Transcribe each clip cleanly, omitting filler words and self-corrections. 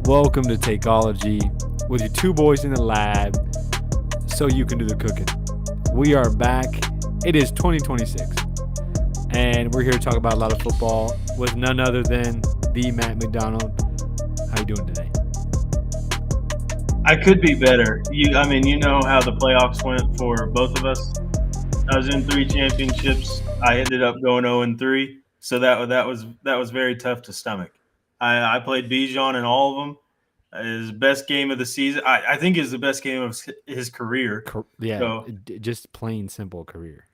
Welcome to Takeology with your two boys in the lab so you can do the cooking. We are back. It is 2026 and we're here to talk about a lot of football with none other than the Matt McDonald. How you doing today? I could be better. You know how the playoffs went for both of us. I was in 3 championships. I ended up going 0-3, so that was very tough to stomach. I played Bijan in all of them. His best game of the season. I think is the best game of his career. So Just plain simple career.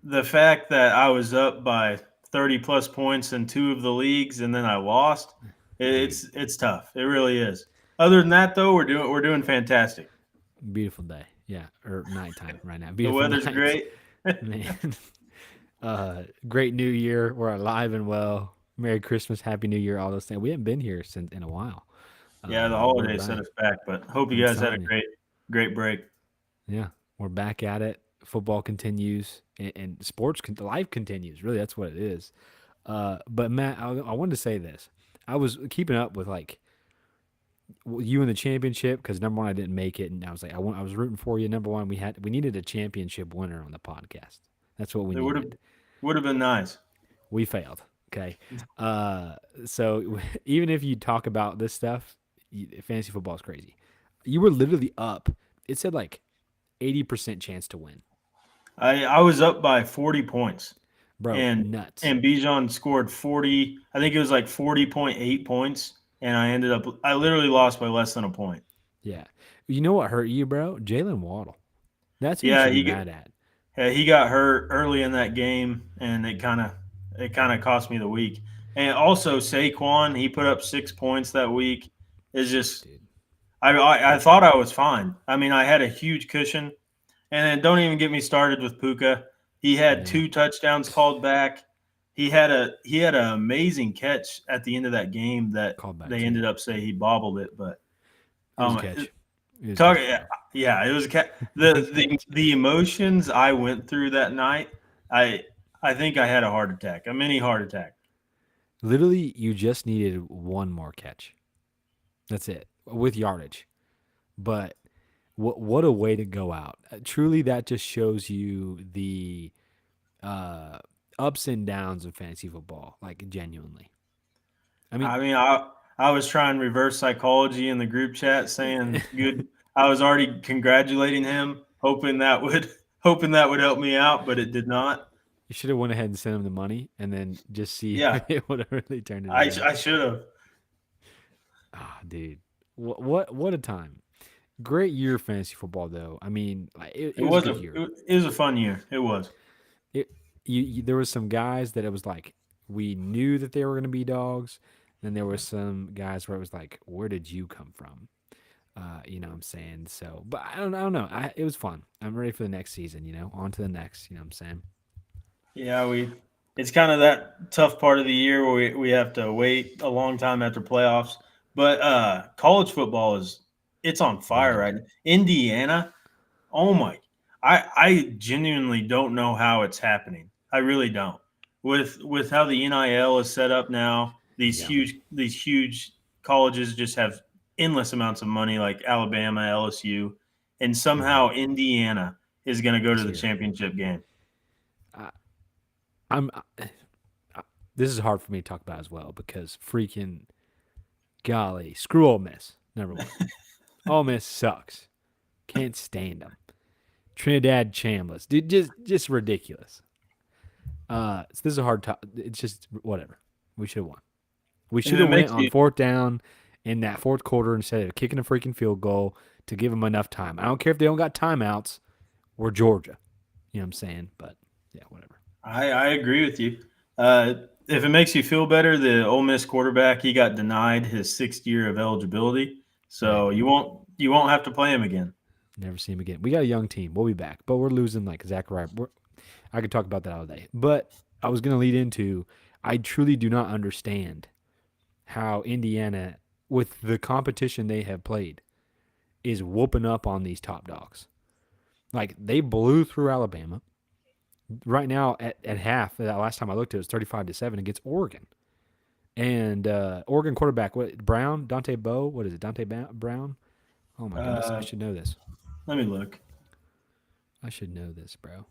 the fact that I was up by 30 plus points in 2 of the leagues and then I lost, it's tough. It really is. Other than that, though, we're doing fantastic. Beautiful day. Yeah, or nighttime right now. The Beautiful weather's night. great. Man. Great New Year. We're alive and well. Merry Christmas, Happy New Year, all those things. We haven't been here since in a while. Yeah, the We're holidays set back. us back, but hope you I'm guys had a telling you. great break. Yeah, we're back at it. Football continues, and life continues. Really, that's what it is. But Matt, I wanted to say this. I was keeping up with like you in the championship because number one, I didn't make it, and I was like, I was rooting for you. Number one, we needed a championship winner on the podcast. That's what we It would have needed. would have been nice. We failed. Okay, so even if you talk about this stuff, fantasy football is crazy. You were literally up. It said like 80% chance to win. I was up by 40 points, Bro, and nuts. and Bijan scored 40. I think it was like 40.8 points, and I literally lost by less than a point. Yeah. You know what hurt you, bro? Jalen Waddle. That's who you Yeah, should be he got- mad at. yeah, he got hurt early in that game, and it kind of cost me the week. And also Saquon, he put up 6 points that week. Is just Dude. I thought I was fine. I mean, I had a huge cushion. And then don't even get me started with Puka. He had Yeah. 2 touchdowns called back. He had an amazing catch at the end of that game that Called back they too. ended up saying he bobbled it. But It was a um, catch. It was a talk catch, bro. yeah, it was It was a the catch. the emotions I went through that night. I I think I had a heart attack, a mini heart attack. Literally, you just needed one more catch. That's it. With yardage. But what a way to go out. Truly, that just shows you the uh, ups and downs of fantasy football, like genuinely. I mean, I mean, I was trying reverse psychology in the group chat, saying good. I was already congratulating him, hoping that would help me out, but it did not. you should have went ahead and sent him the money and then just see Yeah, if it would have really turned it I around. I should have. Ah, dude, what a time! Great year of fantasy football, though. I mean, like, it It was a was good a year. it was a fun year. It was. It there was some guys that it was like we knew that they were going to be dogs. Then there was some guys where it was like, where did you come from? You know what I'm saying? So, but I don't know. It was fun. I'm ready for the next season. On to the next. You know what I'm saying? Yeah, it's kind of that tough part of the year where we have to wait a long time after playoffs. But college football it's on fire Running. right now. Indiana, oh my, I genuinely don't know how it's happening. I really don't. With how the NIL is set up now, Yeah. these huge colleges just have endless amounts of money, like Alabama, LSU, and Hmm. somehow Indiana is going to go to It's the here. championship game. I, I'm. This is hard for me to talk about as well because freaking golly, screw Ole Miss. Number one, Ole Miss sucks. Can't stand them. Trinidad Chambliss, dude, just ridiculous. So this is a hard time. It's just whatever. We should have won. We And should it have went makes on you fourth down in that fourth quarter instead of kicking a freaking field goal to give them enough time. I don't care if they don't got timeouts. We're Georgia. You know what I'm saying? But yeah, whatever. I agree with you. If it makes you feel better, the Ole Miss quarterback he got denied his 6th year of eligibility, Right. so you won't have to play him again. Never see him again. We got a young team. We'll be back, but we're losing like Zachariah. I could talk about that all day. But I was going to lead into I truly do not understand how Indiana, with the competition they have played, is whooping up on these top dogs. Like they blew through Alabama. right now at half. That last time I looked, it was 35-7 against Oregon. And Oregon quarterback, what Brown, Dante Bowe, what is it, Brown? Oh my goodness, I Uh, should know this. let me look. I should know this, bro.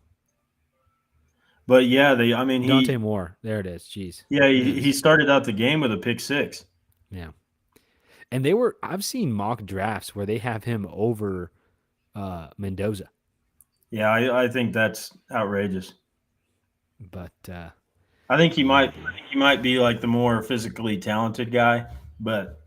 But yeah, they. I mean, Dante Moore, there it is. Jeez, yeah, there it he is. started out the game with a pick six. Yeah, and they were. I've seen mock drafts where they have him over Mendoza, Yeah, I think that's outrageous. but yeah, I dude. think he might be like the more physically talented guy, but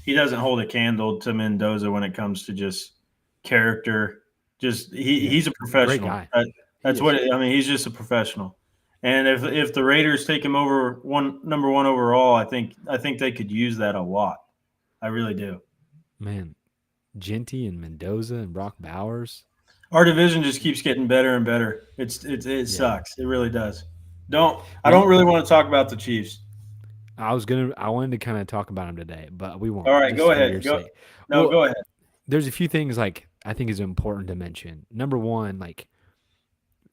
he doesn't hold a candle to Mendoza when it comes to just character. Just Yeah, he's a great professional. guy. He That's is. I mean. He's just a professional. And if the Raiders take him over number one overall, I think they could use that a lot. I really do. Man, Genty and Mendoza and Brock Bowers. Our division just keeps getting better and better. It Yeah. sucks. It really does. I Well, don't really want to talk about the Chiefs. I wanted to kind of talk about him today, but we All won't, right, just go for your ahead. Go. sake. No, Well, go ahead. there's a few things like I think is important to mention. Number one, like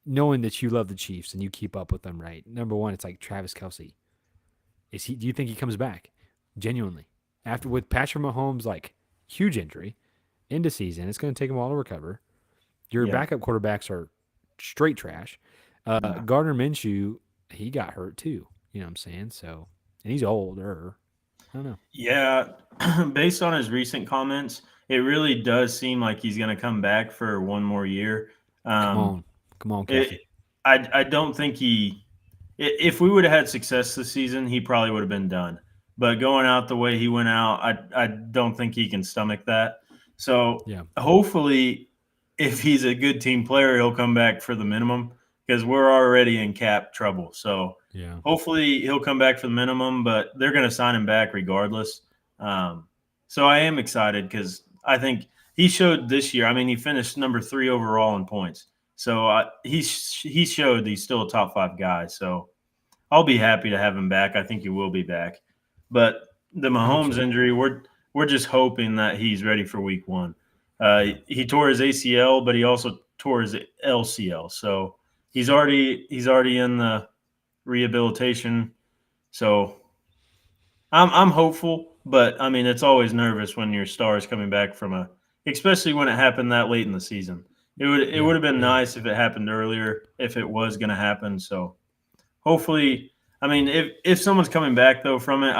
knowing that you love the Chiefs and you keep up with them, right? Number one, it's like Travis Kelsey. Is he? Do you think he comes back genuinely after with Patrick Mahomes like huge injury into season? It's going to take him a while to recover. Your Yeah. backup quarterbacks are straight trash. Yeah. Gardner Minshew, he got hurt too. You know what I'm saying? So, and he's older. I don't know. Yeah, based on his recent comments, it really does seem like he's going to come back for one more year. Come Um, on, come on, it, Kelsey. I don't think if we would have had success this season, he probably would have been done. But going out the way he went out, I don't think he can stomach that. So Yeah, hopefully, if he's a good team player, he'll come back for the minimum because we're already in cap trouble. So yeah, hopefully he'll come back for the minimum, but they're going to sign him back regardless. Um, so I am excited because I think he showed this year. I mean, he finished number 3 overall in points. So he showed he's still a top 5 guy. So I'll be happy to have him back. I think he will be back. But the I hope Mahomes so. injury, we're just hoping that he's ready for Week 1. Yeah, He tore his ACL, but he also tore his LCL. So he's already in the rehabilitation. So I'm hopeful, but I mean it's always nervous when your star is coming back from especially when it happened that late in the season. It yeah, would have been yeah, nice if it happened earlier, if it was going to happen. So hopefully, I mean if someone's coming back though from it,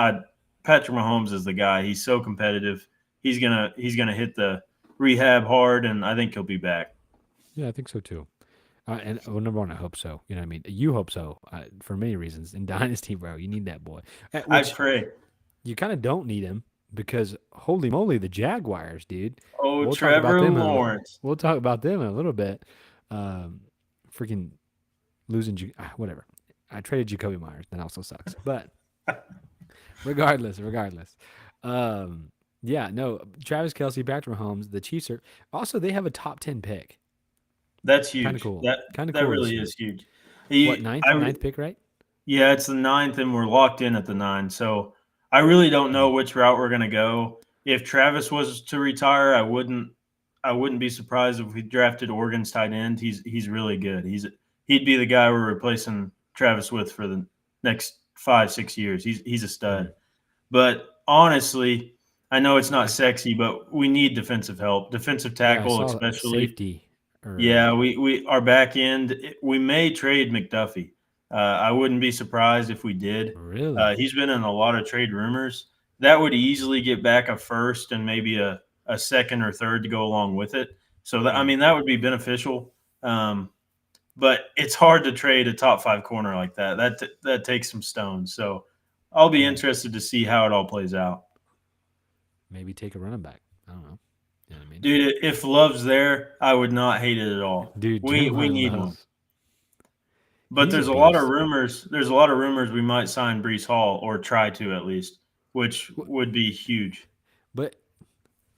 Patrick Mahomes is the guy. He's so competitive. He's gonna hit the rehab hard, and I think he'll be back. yeah. I think so too. And well, number one, I hope so. You know what I mean? You hope so for many reasons. In Dynasty, bro, you need that boy. I Which pray. you kind of don't need him because holy moly, the Jaguars, dude. Oh, We'll talk about Trevor them. Lawrence. We'll talk about them in a little bit. Um, freaking losing, whatever. I traded Jacoby Myers. That also sucks. But regardless. Um, yeah, no. Travis Kelsey, Patrick Mahomes, the Chiefs are also they have a top 10 pick. That's Kind of huge. cool. Kind of That cool this really year. is huge. What He, ninth? I Ninth pick, right? Yeah, it's the ninth, and we're locked in at the 9. So I really don't Yeah. know which route we're gonna go. If Travis was to retire, I wouldn't be surprised if we drafted Oregon's tight end. He's really good. He'd be the guy we're replacing Travis with for the next 5 6 years. He's a Mm. stud. But honestly, I know it's not I sexy, but we need defensive help, defensive yeah, I tackle saw especially. safety or Yeah, we our back end. We may trade McDuffie. I wouldn't be surprised if we did. really. He's been in a lot of trade rumors. That would easily get back a first and maybe a second or third to go along with it. So I Yeah. mean that would be beneficial. But it's hard to trade a top 5 corner like that. That takes some stones. So I'll be Yeah. interested to see how it all plays out. Maybe take a running back. I don't know. You know what I mean? Dude, if Love's there, I would not hate it at all. Dude, We Javon need one. Loves. But He's a there's a lot of beast. rumors. There's a lot of rumors we might sign Brees Hall or try to at least, which Wh- would be huge. But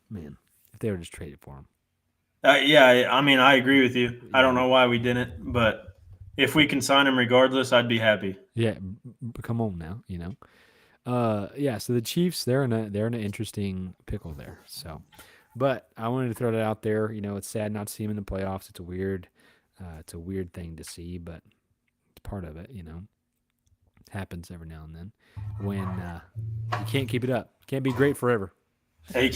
man, if they were just traded for him. Yeah, I mean, I agree with you. I don't Yeah. know why we didn't, but if we can sign him regardless, I'd be happy. Yeah, come on now, you know. Yeah, so the Chiefs they're in an interesting pickle there. So, but I wanted to throw that out there, you know, it's sad not to see him in the playoffs. It's a weird thing to see, but part of it. Happens every now and then when you can't keep it up. Can't be great forever. Hey, you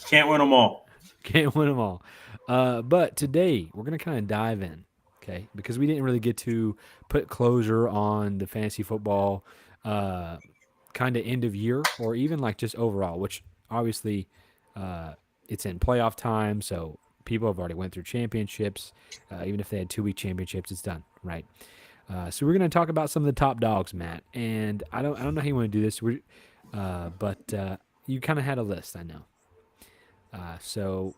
can't win them all. Can't win them all. But today we're gonna kind of dive in, okay? Because we didn't really get to put closure on the fantasy football uh, kind of end of year or even like just overall, which obviously uh, it's in playoff time, so people have already went through championships. Even if they had 2 week championships, it's done, right? So we're gonna talk about some of the top dogs, Matt. And I don't know how you want to do this. But you kind of had a list, I know. So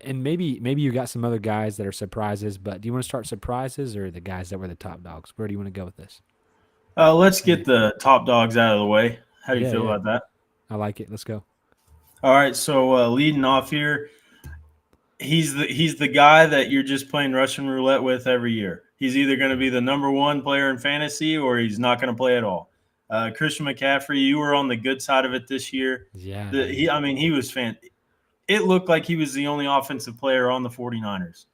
and maybe you got some other guys that are surprises, but do you want to start surprises or the guys that were the top dogs? Where do you want to go with this? Let's What do get you? the top dogs out of the way. How do you Yeah, feel yeah, about that? I like it. Let's go. All right, so leading off here, he's the guy that you're just playing Russian roulette with every year. He's either going to Yeah, be the number one player in fantasy or he's not going to play at all. Christian McCaffrey, you were on the good side of it this year. yeah, The, dude. he, I mean, he was It looked like he was the only offensive player on the 49ers.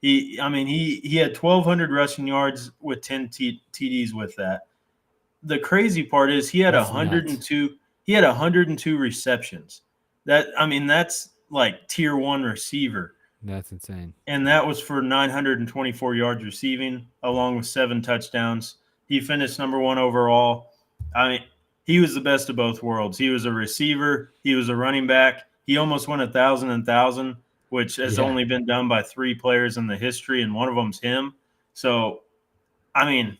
He had 1,200 rushing yards with 10 TDs with that. The crazy part is he had That's nuts. 102. He had 102 receptions. That's like tier one receiver, That's insane. and that was for 924 yards receiving, along with 7 touchdowns. He finished number one overall. I mean, he was the best of both worlds. He was a receiver. He was a running back. He almost won 1,000, which has Yeah, only been done by 3 players in the history, and one of them's him. So, I mean,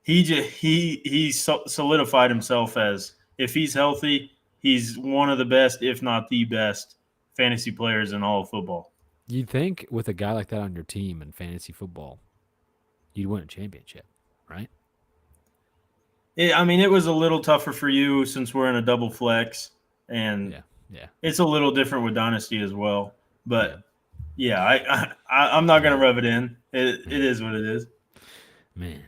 he solidified himself as, if he's healthy, he's one of the best, if not the best, fantasy players in all of football. you'd think with a guy like that on your team in fantasy football, you'd win a championship, right? It was a little tougher for you since we're in a double flex, and Yeah, yeah, it's a little different with Dynasty as well. yeah, But yeah, I'm not gonna yeah, rub it in. It yeah. is what it is. Man,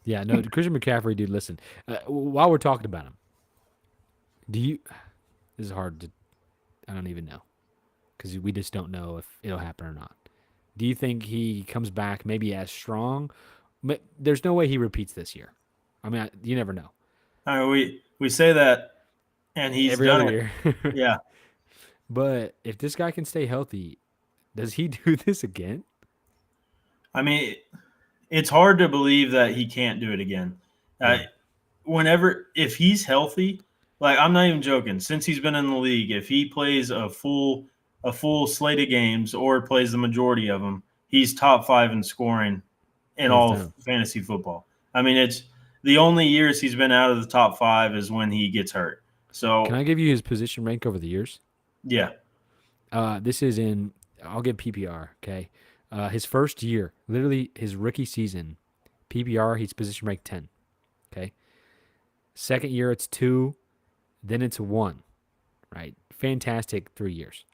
yeah. No, Christian McCaffrey, dude. Listen, while we're talking about him, do you? This is hard to. I don't even know because we just don't know if it'll happen or not. Do you think he comes back maybe as strong? But there's no way he repeats this year. I mean, you never know. We say that, and he's Every done other it. year. Yeah, But if this guy can stay healthy, does he do this again? I mean, it's hard to believe that he can't do it again. Uh, Yeah. if he's healthy, like, I'm not even joking. Since he's been in the league, if he plays a full slate of games or plays the majority of them, he's top five in scoring in Hands all of down. fantasy football. It's the only years he's been out of the top five is when he gets hurt. Can So I give you his position rank over the years? yeah, This is in, I'll give PPR, okay? His first year, literally his rookie season, PPR, he's position ranked 10, okay? Second year, it's 2, then it's 1, right? Fantastic 3 years.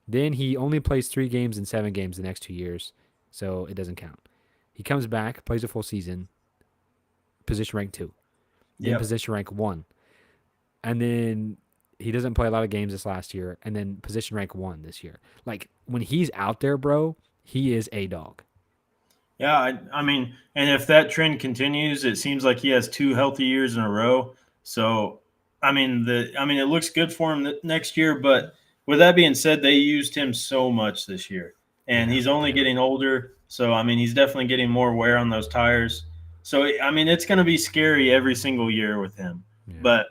Then he only plays 3 games in 7 games the next 2 years, so it doesn't count. He comes back, plays a full season, position rank 2, then yep, position rank 1, and then he doesn't play a lot of games this last year, and then position rank 1 this year. Like when he's out there, bro, he is a dog. yeah. And if that trend continues, it seems like he has 2 healthy years in a row. So it looks good for him next year. But with that being said, they used him so much this year, and Yeah, he's only yeah, getting older. So he's definitely getting more wear on those tires. So it's going to be scary every single year with him. yeah, But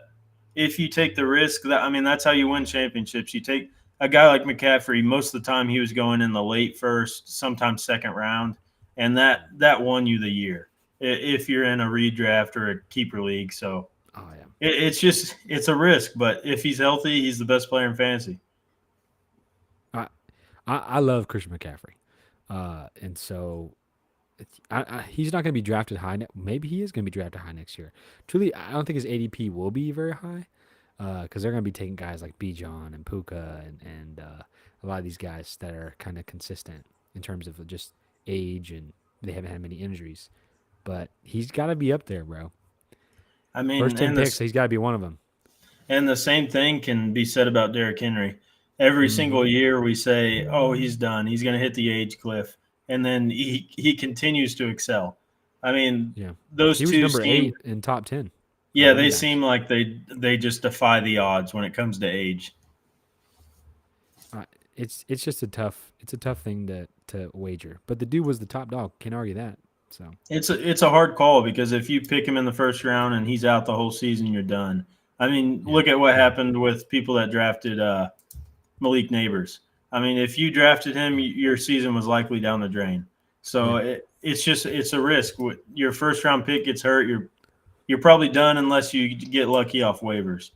if you take the risk, that's how you win championships. You take a guy like McCaffrey. Most of the time, he was going in the late first, sometimes second round, and that won you the year if you're in a redraft or a keeper league. So oh yeah. it's a risk, but if he's healthy, he's the best player in fantasy. I I love Christian McCaffrey, and so he's not going to be drafted high. Maybe he is going to be drafted high next year. Truly, I don't think his ADP will be very high because they're going to be taking guys like B. John and Puka and a lot of these guys that are kind of consistent in terms of just age and they haven't had many injuries. But he's got to be up there, bro. I mean, First 10 and picks, this he's got to be one of them. and the same thing can be said about Derrick Henry. Every Mm-hmm. single year, we say, "Oh, he's done. He's going to hit the age cliff," and then he continues to excel. I mean, Yeah. those He was two number seem, 8 in top 10 yeah, running they backs. seem like they just defy the odds when it comes to age. Uh, it's just a tough thing to wager. But the dude was the top dog. Can't argue that. So It's a hard call because if you pick him in the first round and he's out the whole season, you're done. I mean, yeah, look at what yeah, happened with people that drafted Malik Neighbors. I mean, if you drafted him, yeah, your season was likely down the drain. So yeah. it's a risk. Your first round pick gets hurt, you're probably done unless you get lucky off waivers.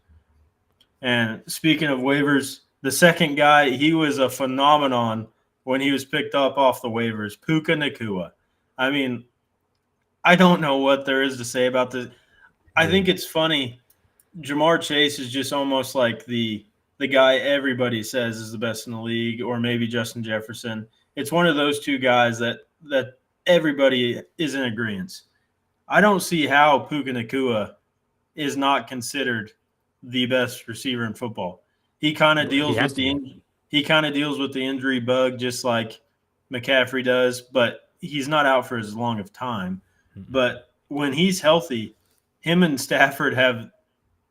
And speaking of waivers, the second guy, he was a phenomenon when he was picked up off the waivers, Puka Nakua. I mean, I don't know what there is to say about this. I think Dude, it's funny. Jamar Chase is just almost like the guy everybody says is the best in the league, or maybe Justin Jefferson. It's one of those two guys that everybody is in agreement. I don't see how Puka Nakua is not considered the best receiver in football. He kind of he deals has with to be. he kind of deals with the injury bug just like McCaffrey does, but he's not out for as long of time. Mm-mm. But when he's healthy, him and Stafford have,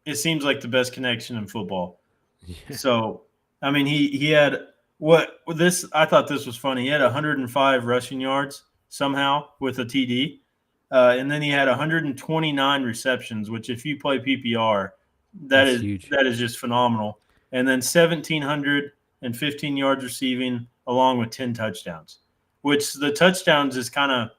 it seems like, the best connection in football. Yeah, So, I mean, he had what this I thought this was funny. He had 105 rushing yards somehow with a TD, and then he had 129 receptions, which if you play PPR, that's huge. that is just phenomenal. And then 1,715 yards receiving, along with 10 touchdowns. Which the touchdowns is kind of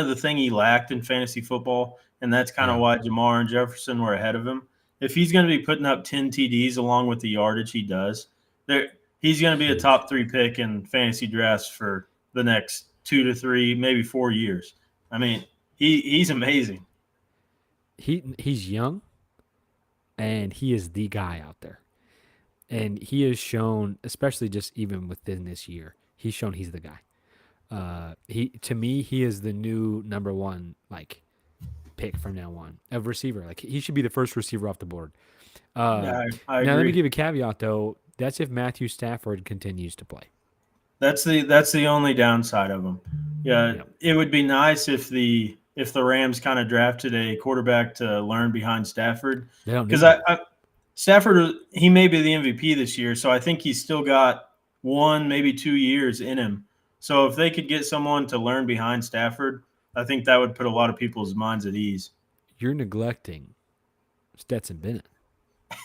the thing he lacked in fantasy football, and that's kind of Yeah, why Jamar and Jefferson were ahead of him. If he's going to be putting up 10 TDs along with the yardage he does, there he's going to be a huge. top 3 pick in fantasy drafts for the next 2 to 3, maybe 4 years. I mean, he's amazing. He's young and he is the guy out there. And he has shown, especially just even within this year, he's shown he's the guy. He to me, he is the new number one like pick from now on of receiver. Like he should be the first receiver off the board. Uh, Yeah, I Now let me agree. give a caveat though. That's if Matthew Stafford continues to play. That's the only downside of him. Yeah, Yep. it would be nice if the Rams kind of drafted a quarterback to learn behind Stafford, They don't because need to. Stafford, he may be the MVP this year, so I think he's still got 1 maybe 2 years in him. So if they could get someone to learn behind Stafford, I think that would put a lot of people's minds at ease. You're neglecting Stetson Bennett. I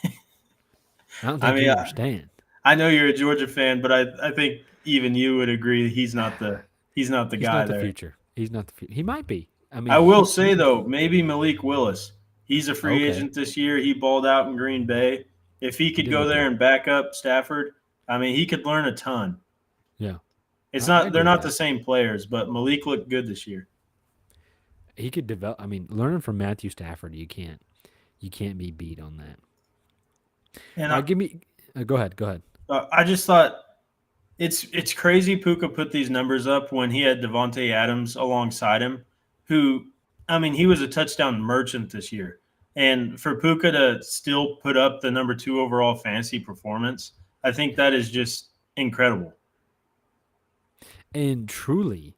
don't I think mean, you understand. I know you're a Georgia fan, but I think even you would agree he's not the He's guy not the there. future. He's not the future. He might be. I mean, I will he say though, maybe Malik Willis. He's a free okay. agent this year. He balled out in Green Bay. If he He could did go look there good. and back up Stafford, I mean, he could learn a ton. Yeah, It's I not They're agree with not the that. same players, but Malik looked good this year. He could develop. I mean, learning from Matthew Stafford, you can't be beat on that. And I, Give me. Go ahead. Go ahead. I just thought it's crazy Puka put these numbers up when he had Devontae Adams alongside him, who, I mean, he was a touchdown merchant this year. And for Puka to still put up the number 2 overall fantasy performance, I think Yeah. that is just incredible. And truly,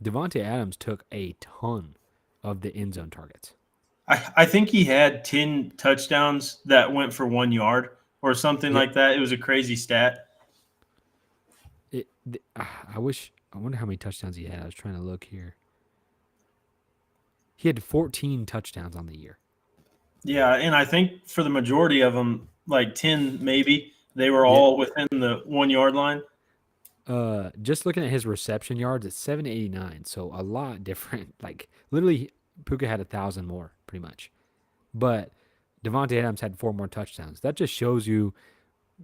Devonte Adams took a ton of the end zone targets. I think he had 10 touchdowns that went for 1 yard or something Yep. like that. It was a crazy stat. I wish. I wonder how many touchdowns he had. I was trying to look here. He had 14 touchdowns on the year. Yeah, and I think for the majority of them, like 10 maybe, they were Yeah. all within the 1 yard line. Just looking at his reception yards, it's 789. So a lot different. Like literally, Puka had 1,000 more, pretty much. But Devonte Adams had 4 more touchdowns. That just shows you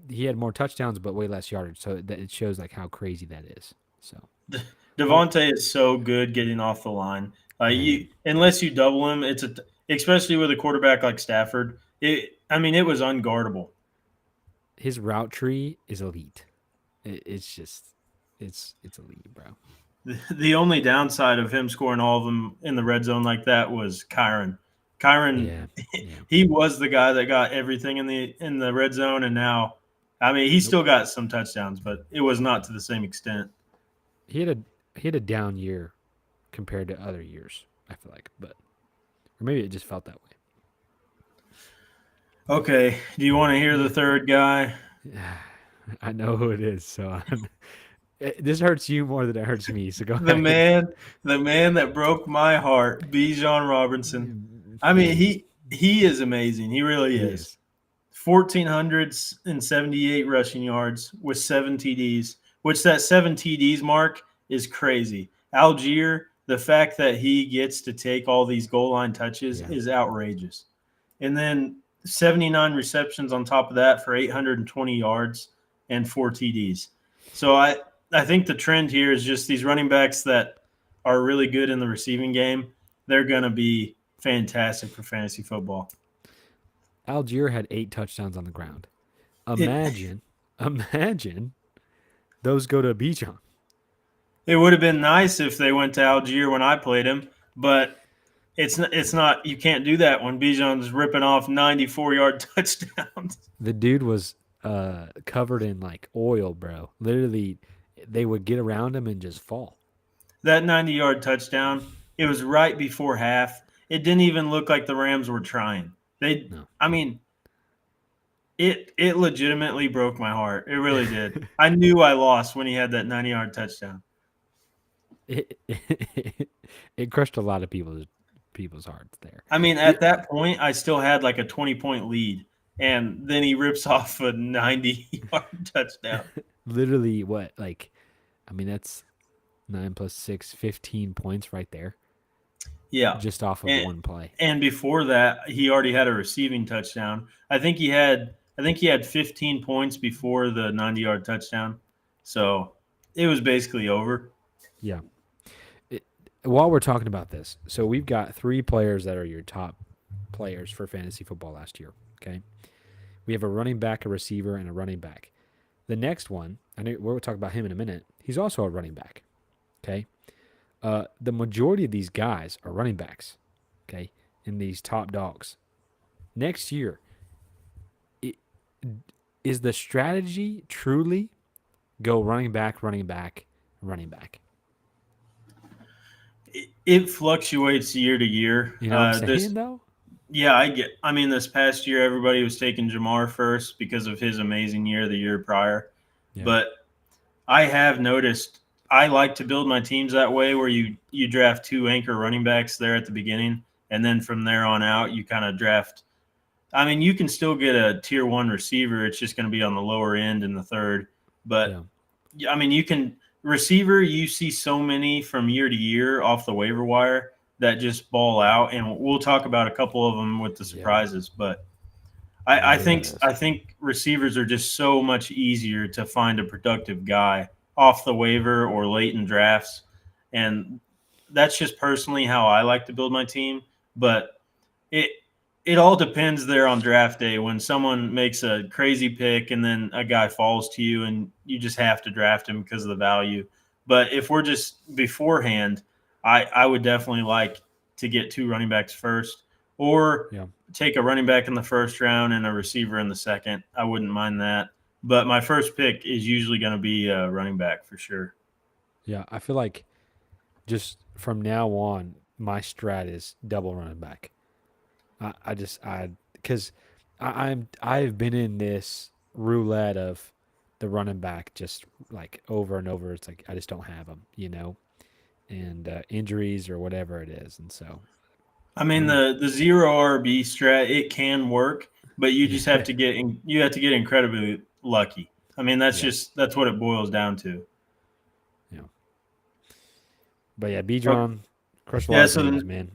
he had more touchdowns but way less yardage. So that it shows like how crazy that is. So, well, Devontae is so good getting off the line. man, Unless you double him, especially with a quarterback like Stafford. I mean, it was unguardable. his route tree is elite. It's just it's elite, bro. The only downside of him scoring all of them in the red zone like that was Kyron. Kyron, Yeah, yeah. he was the guy that got everything in the red zone, and now, I mean, he Nope. still got some touchdowns, but it was not to the same extent. He had a down year compared to other years. I feel like, but or maybe it just felt that Okay. Do you want to hear the third guy? way. I know who it is, so this hurts you more than it hurts me. So go The ahead. man, the man that broke my heart, Bijan Robinson. I mean, Man, he is amazing. He really he is. is. 1,478 rushing yards with 7 TDs, which that 7 TDs mark is crazy. Algier, the fact that he gets to take all these goal line touches Yeah. is outrageous. And then 79 receptions on top of that for 820 yards and 4 TDs. So I think the trend here is just these running backs that are really good in the receiving game. They're going to be fantastic for fantasy football. Algier had 8 touchdowns on the ground. It Imagine those go to Bijan. it would have been nice if they went to Algier when I played him, but it's not. You can't do that when Bijan's ripping off 94-yard touchdowns. The dude was covered in like oil, bro. Literally, they would get around him and just fall. That 90-yard touchdown, it was right before half. It didn't even look like the Rams were trying. No. I mean, it legitimately broke my heart. It really did. I knew I lost when he had that 90-yard touchdown. It crushed a lot of people's hearts there. I mean, The- at that point, I still had like a 20-point lead, and then he rips off a 90-yard touchdown. Literally, what like? I mean, that's 9 + 6, 15 points right there, Yeah, just off of and one play. and before that, he already had a receiving touchdown. I think he had 15 points before the 90-yard touchdown. So it was basically over. Yeah. While we're talking about this, so we've got 3 players that are your top players for fantasy football last year. Okay, we have a running back, a receiver, and a running back. The next one, I know we'll talk about him in a minute. He's also a running back. Okay, the majority of these guys are running backs. Okay, in these top dogs. Next year, it, is the strategy truly go running back, running back, running back? It fluctuates year to year. You know what I'm saying, This though? Yeah, I get. I mean, this past year, everybody was taking Jamar first because of his amazing year the year prior. Yeah. But I have noticed I like to build my teams that way, where you draft 2 anchor running backs there at the beginning, and then from there on out, you kind of draft. I mean, you can still get a tier 1 receiver. It's just going to be on the lower end in the third. But Yeah. I mean, you can receiver. You see so many from year to year off the waiver wire that just ball out, and we'll talk about a couple of them with the Yeah. surprises. But I think Yes. I think receivers are just so much easier to find a productive guy off the waiver or late in drafts, and that's just personally how I like to build my team. But it it all depends there on draft day when someone makes a crazy pick and then a guy falls to you and you just have to draft him because of the value. But if we're just beforehand, I would definitely like to get 2 running backs first or Yeah. take a running back in the first round and a receiver in the second. I wouldn't mind that. But my first pick is usually going to be a running back for sure. Yeah. I feel like just from now on, my strat is double running back. Because I've been in this roulette of the running back just like over and over. It's like I just don't have them, and injuries or whatever it is, and so I mean I'm the zero RB strat it can work, but you just have yeah to get incredibly lucky. I mean yeah that's what it boils down to. yeah. But yeah, Oh, Bijan crushed a lot yeah. of So dreams, then, man.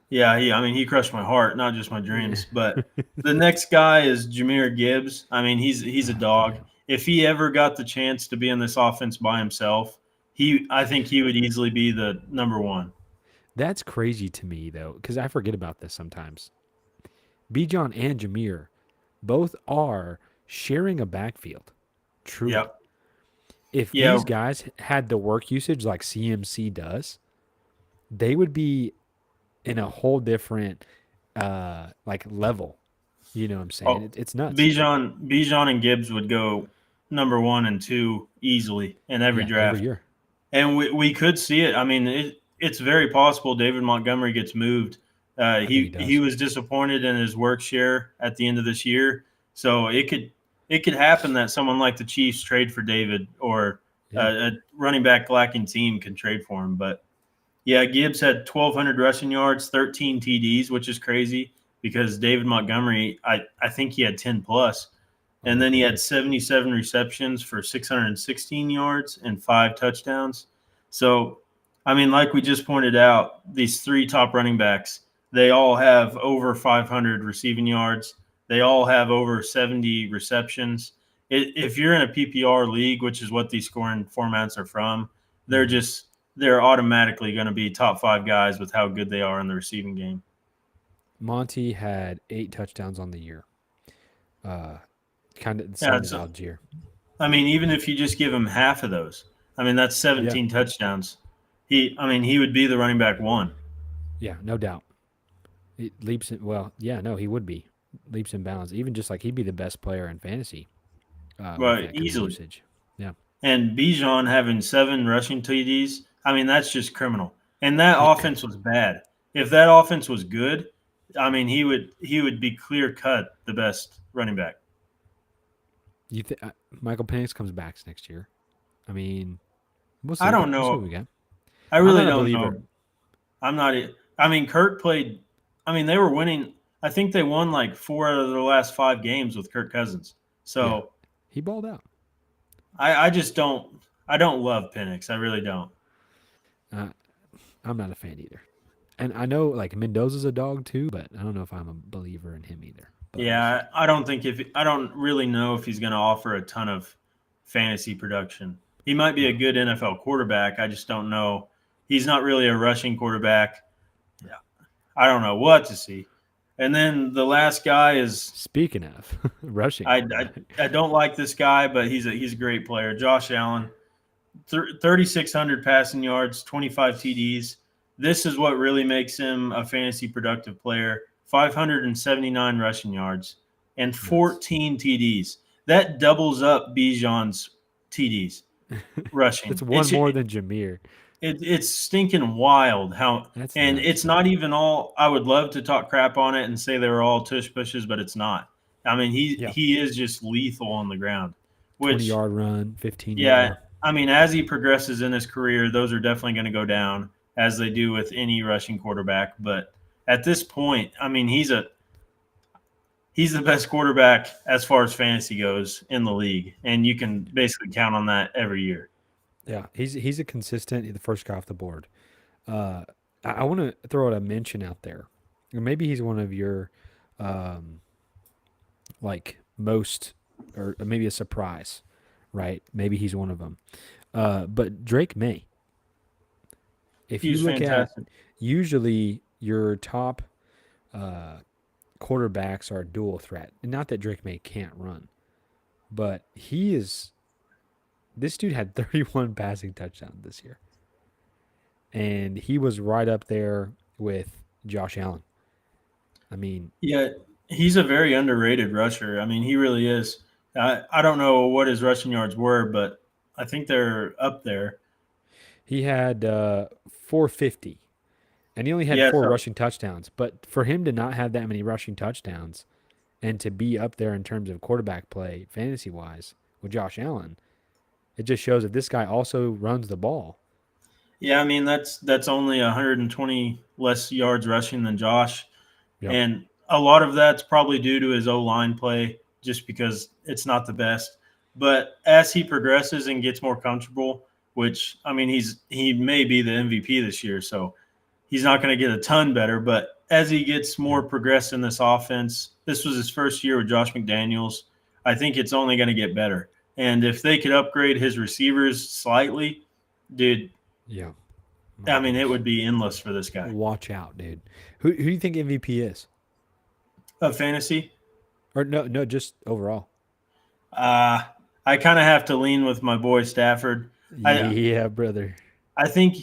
yeah, he crushed my heart, not just my dreams. But the next guy is Jameer Gibbs. I mean he's a Oh, dog. damn. If he ever got the chance to be in this offense by himself, I think he would easily be the number one. That's crazy to me though, because I forget about this sometimes. Bijan and Jameer both are sharing a backfield. Truly. Yep. If Yeah. these guys had the work usage like CMC does, they would be in a whole different like level. You know what I'm saying? Oh, It's nuts. Bijan and Gibbs would go number 1 and 2 easily in every Yeah, every draft. year. And we could see it. I mean, it's very possible David Montgomery gets moved. I think he He does. was disappointed in his work share at the end of this year, so it could happen that someone like the Chiefs trade for David, or Yeah. a running back lacking team can trade for him. But yeah, Gibbs had 1,200 rushing yards, 13 TDs, which is crazy because David Montgomery, I think he had 10 plus. And Oh, then he had 77 receptions for 616 yards and 5 touchdowns. So, I mean, like we just pointed out, these three top running backs, they all have over 500 receiving yards. They all have over 70 receptions. If you're in a PPR league, which is what these scoring formats are from, they're mhm. just they're automatically going to be top five guys with how good they are in the receiving game. Monty had 8 touchdowns on the year. Uh, kind of the Yeah, same as so Algier. I mean, even if you just give him half of those, I mean that's Yeah. 17 touchdowns. He would be the running back one, Yeah, no doubt. It leaps in, well, yeah, no, he would be leaps and bounds. Even just like he'd be the best player in fantasy with but that kind of easily. usage. Yeah. And Bijan having 7 rushing TDs, I mean that's just criminal. And that Yeah. offense was bad. If that offense was good, I mean he would be clear cut the best running back. You Michael Penix comes back next year? I mean, we'll I see. don't We'll see what know. we got. I I'm really not a don't believer. know. I'm not. I mean, Kirk played. I mean, they were winning. I think they won like 4 out of their last 5 games with Kirk Cousins. Yeah, So he balled out. I just don't. I don't love Penix. I really don't. Uh, I'm not a fan either. And I know like Mendoza's a dog too, but I don't know if I'm a believer in him either. But we'll see. Yeah, I don't think if I don't really know if he's going to offer a ton of fantasy production. He might be a No. good NFL quarterback. I just don't know. He's not really a rushing quarterback. Yeah, I don't know what to see. And then the last guy is Speaking of rushing I, I quarterback, I don't like this guy, but he's a great player. Josh Allen, 3,600 passing yards, 25 TDs. This is what really makes him a fantasy productive player. 579 rushing yards and nuts. 14 TDs. That doubles up Bijan's TDs That's rushing. one more than Jameer. It's stinking wild how, That's and nuts. it's not even all. I would love to talk crap on it and say they were all tush pushes, but it's not. I mean, he Yeah. he is just lethal on the ground. 20 Which, yard run, 15 yard. yeah, Yeah. I mean, as he progresses in his career, those are definitely going to go down as they do with any rushing quarterback. But at this point, I mean, he's the best quarterback as far as fantasy goes in the league, and you can basically count on that every year. Yeah. He's a consistent, the first guy off the board. Uh, I want to throw out a mention out there. Or maybe he's one of your um, like most, or maybe a surprise, right? Maybe he's one of them. But Drake May, if you He's look at fantastic. usually your top uh, quarterbacks are dual threat. And not that Drake May can't run, but he is. This dude had 31 passing touchdowns this year, and he was right up there with Josh Allen. I mean, Yeah, he's a very underrated rusher. I mean, he really is. I don't know what his rushing yards were, but I think they're up there. he had 450, and he only had Yeah, four so rushing touchdowns. But for him to not have that many rushing touchdowns and to be up there in terms of quarterback play, fantasy wise, with Josh Allen, it just shows that this guy also runs the ball. yeah, I mean that's only 120 less yards rushing than Josh, Yep. and a lot of that's probably due to his O line play, just because it's not the best. But as he progresses and gets more comfortable, which I mean he may be the MVP this year, so he's not going to get a ton better. But as he gets more Yep. progressed in this offense, this was his first year with Josh McDaniels. I think it's only going to get better. And if they could upgrade his receivers slightly, dude, Yeah. My I mean, it goodness. would be endless for this guy. Watch out, dude. Who do you think MVP is? Of fantasy, Or no, just overall. uh, I kind of have to lean with my boy Stafford. I Yeah, brother. I think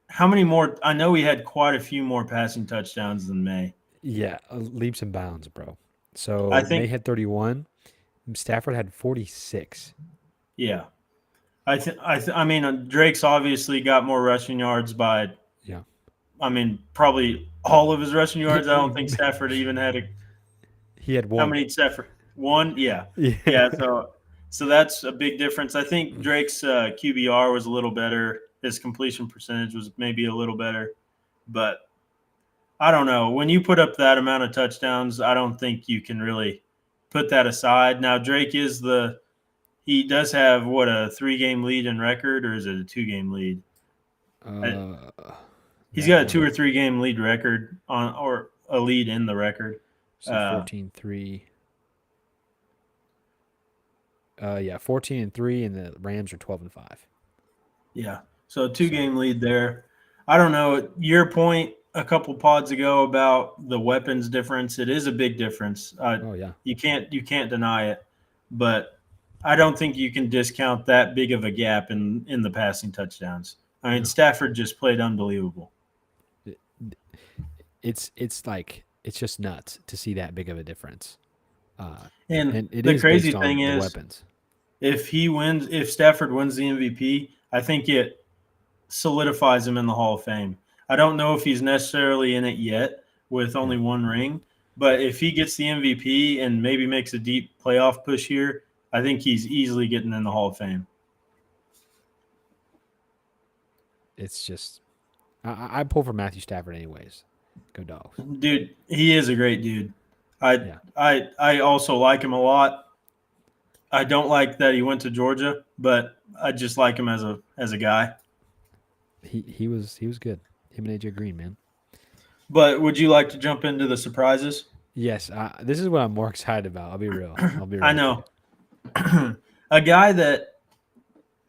how many more? I know he had quite a few more passing touchdowns than May. Yeah, leaps and bounds, bro. I So May think, had 31. Stafford had 46. yeah. I mean, Drake's obviously got more rushing yards by Yeah. I mean, probably all of his rushing yards. I don't think Stafford even had a. He had How one. many did Stafford? One? Yeah. Yeah. Yeah. So that's a big difference. I think Drake's QBR was a little better. His completion percentage was maybe a little better. But I don't know. When you put up that amount of touchdowns, I don't think you can really put that aside. Now, Drake is he does have what, a 3-game lead in record, or is it a 2-game lead? Uh, He's that got a 2 one. or 3-game lead record or a lead in the record. See, Uh, 14-3. Yeah, 14-3, and the Rams are 12-5. yeah, so a So, 2-game lead there. I don't know. Your point a couple pods ago about the weapons difference, it is a big difference. oh yeah, You can't deny it, but I don't think you can discount that big of a gap in the passing touchdowns. I mean, no, Stafford just played unbelievable. it, it's like it's just nuts to see that big of a difference. Uh, And and it the is crazy based thing on the is, weapons. if Stafford wins the MVP, I think it solidifies him in the Hall of Fame. I don't know if he's necessarily in it yet with only Yeah, one ring, but if he gets the MVP and maybe makes a deep playoff push here, I think he's easily getting in the Hall of Fame. it's just I pull for Matthew Stafford anyways. Go dogs. Dude, he is a great dude. I Yeah, I also like him a lot. I don't like that he went to Georgia, but I just like him as a guy. he was good. Him and AJ Green, man. But would you like to jump into the surprises? Yes, this is what I'm more excited about. I'll be real. I'll be real I with you. know. A guy that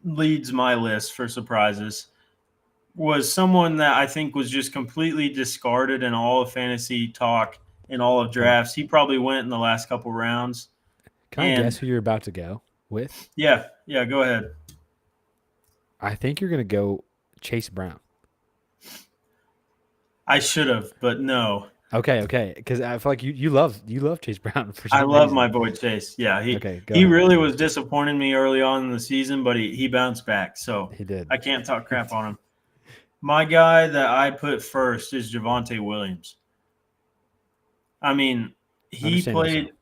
leads my list for surprises was someone that I think was just completely discarded in all of fantasy talk in all of Okay. drafts. He probably went in the last couple rounds. Can I guess And who you're about to go with? yeah, yeah, go ahead. I think you're gonna go Chase Brown. I should have, but no. Okay, because I feel like you love Chase Brown for I some love my reason. boy Chase. Yeah, he Okay, go he ahead. really was disappointing me early on in the season, but he bounced back. So He did. I can't talk crap on him. My guy that I put first is Javonte Williams. I mean, he Understandably played so.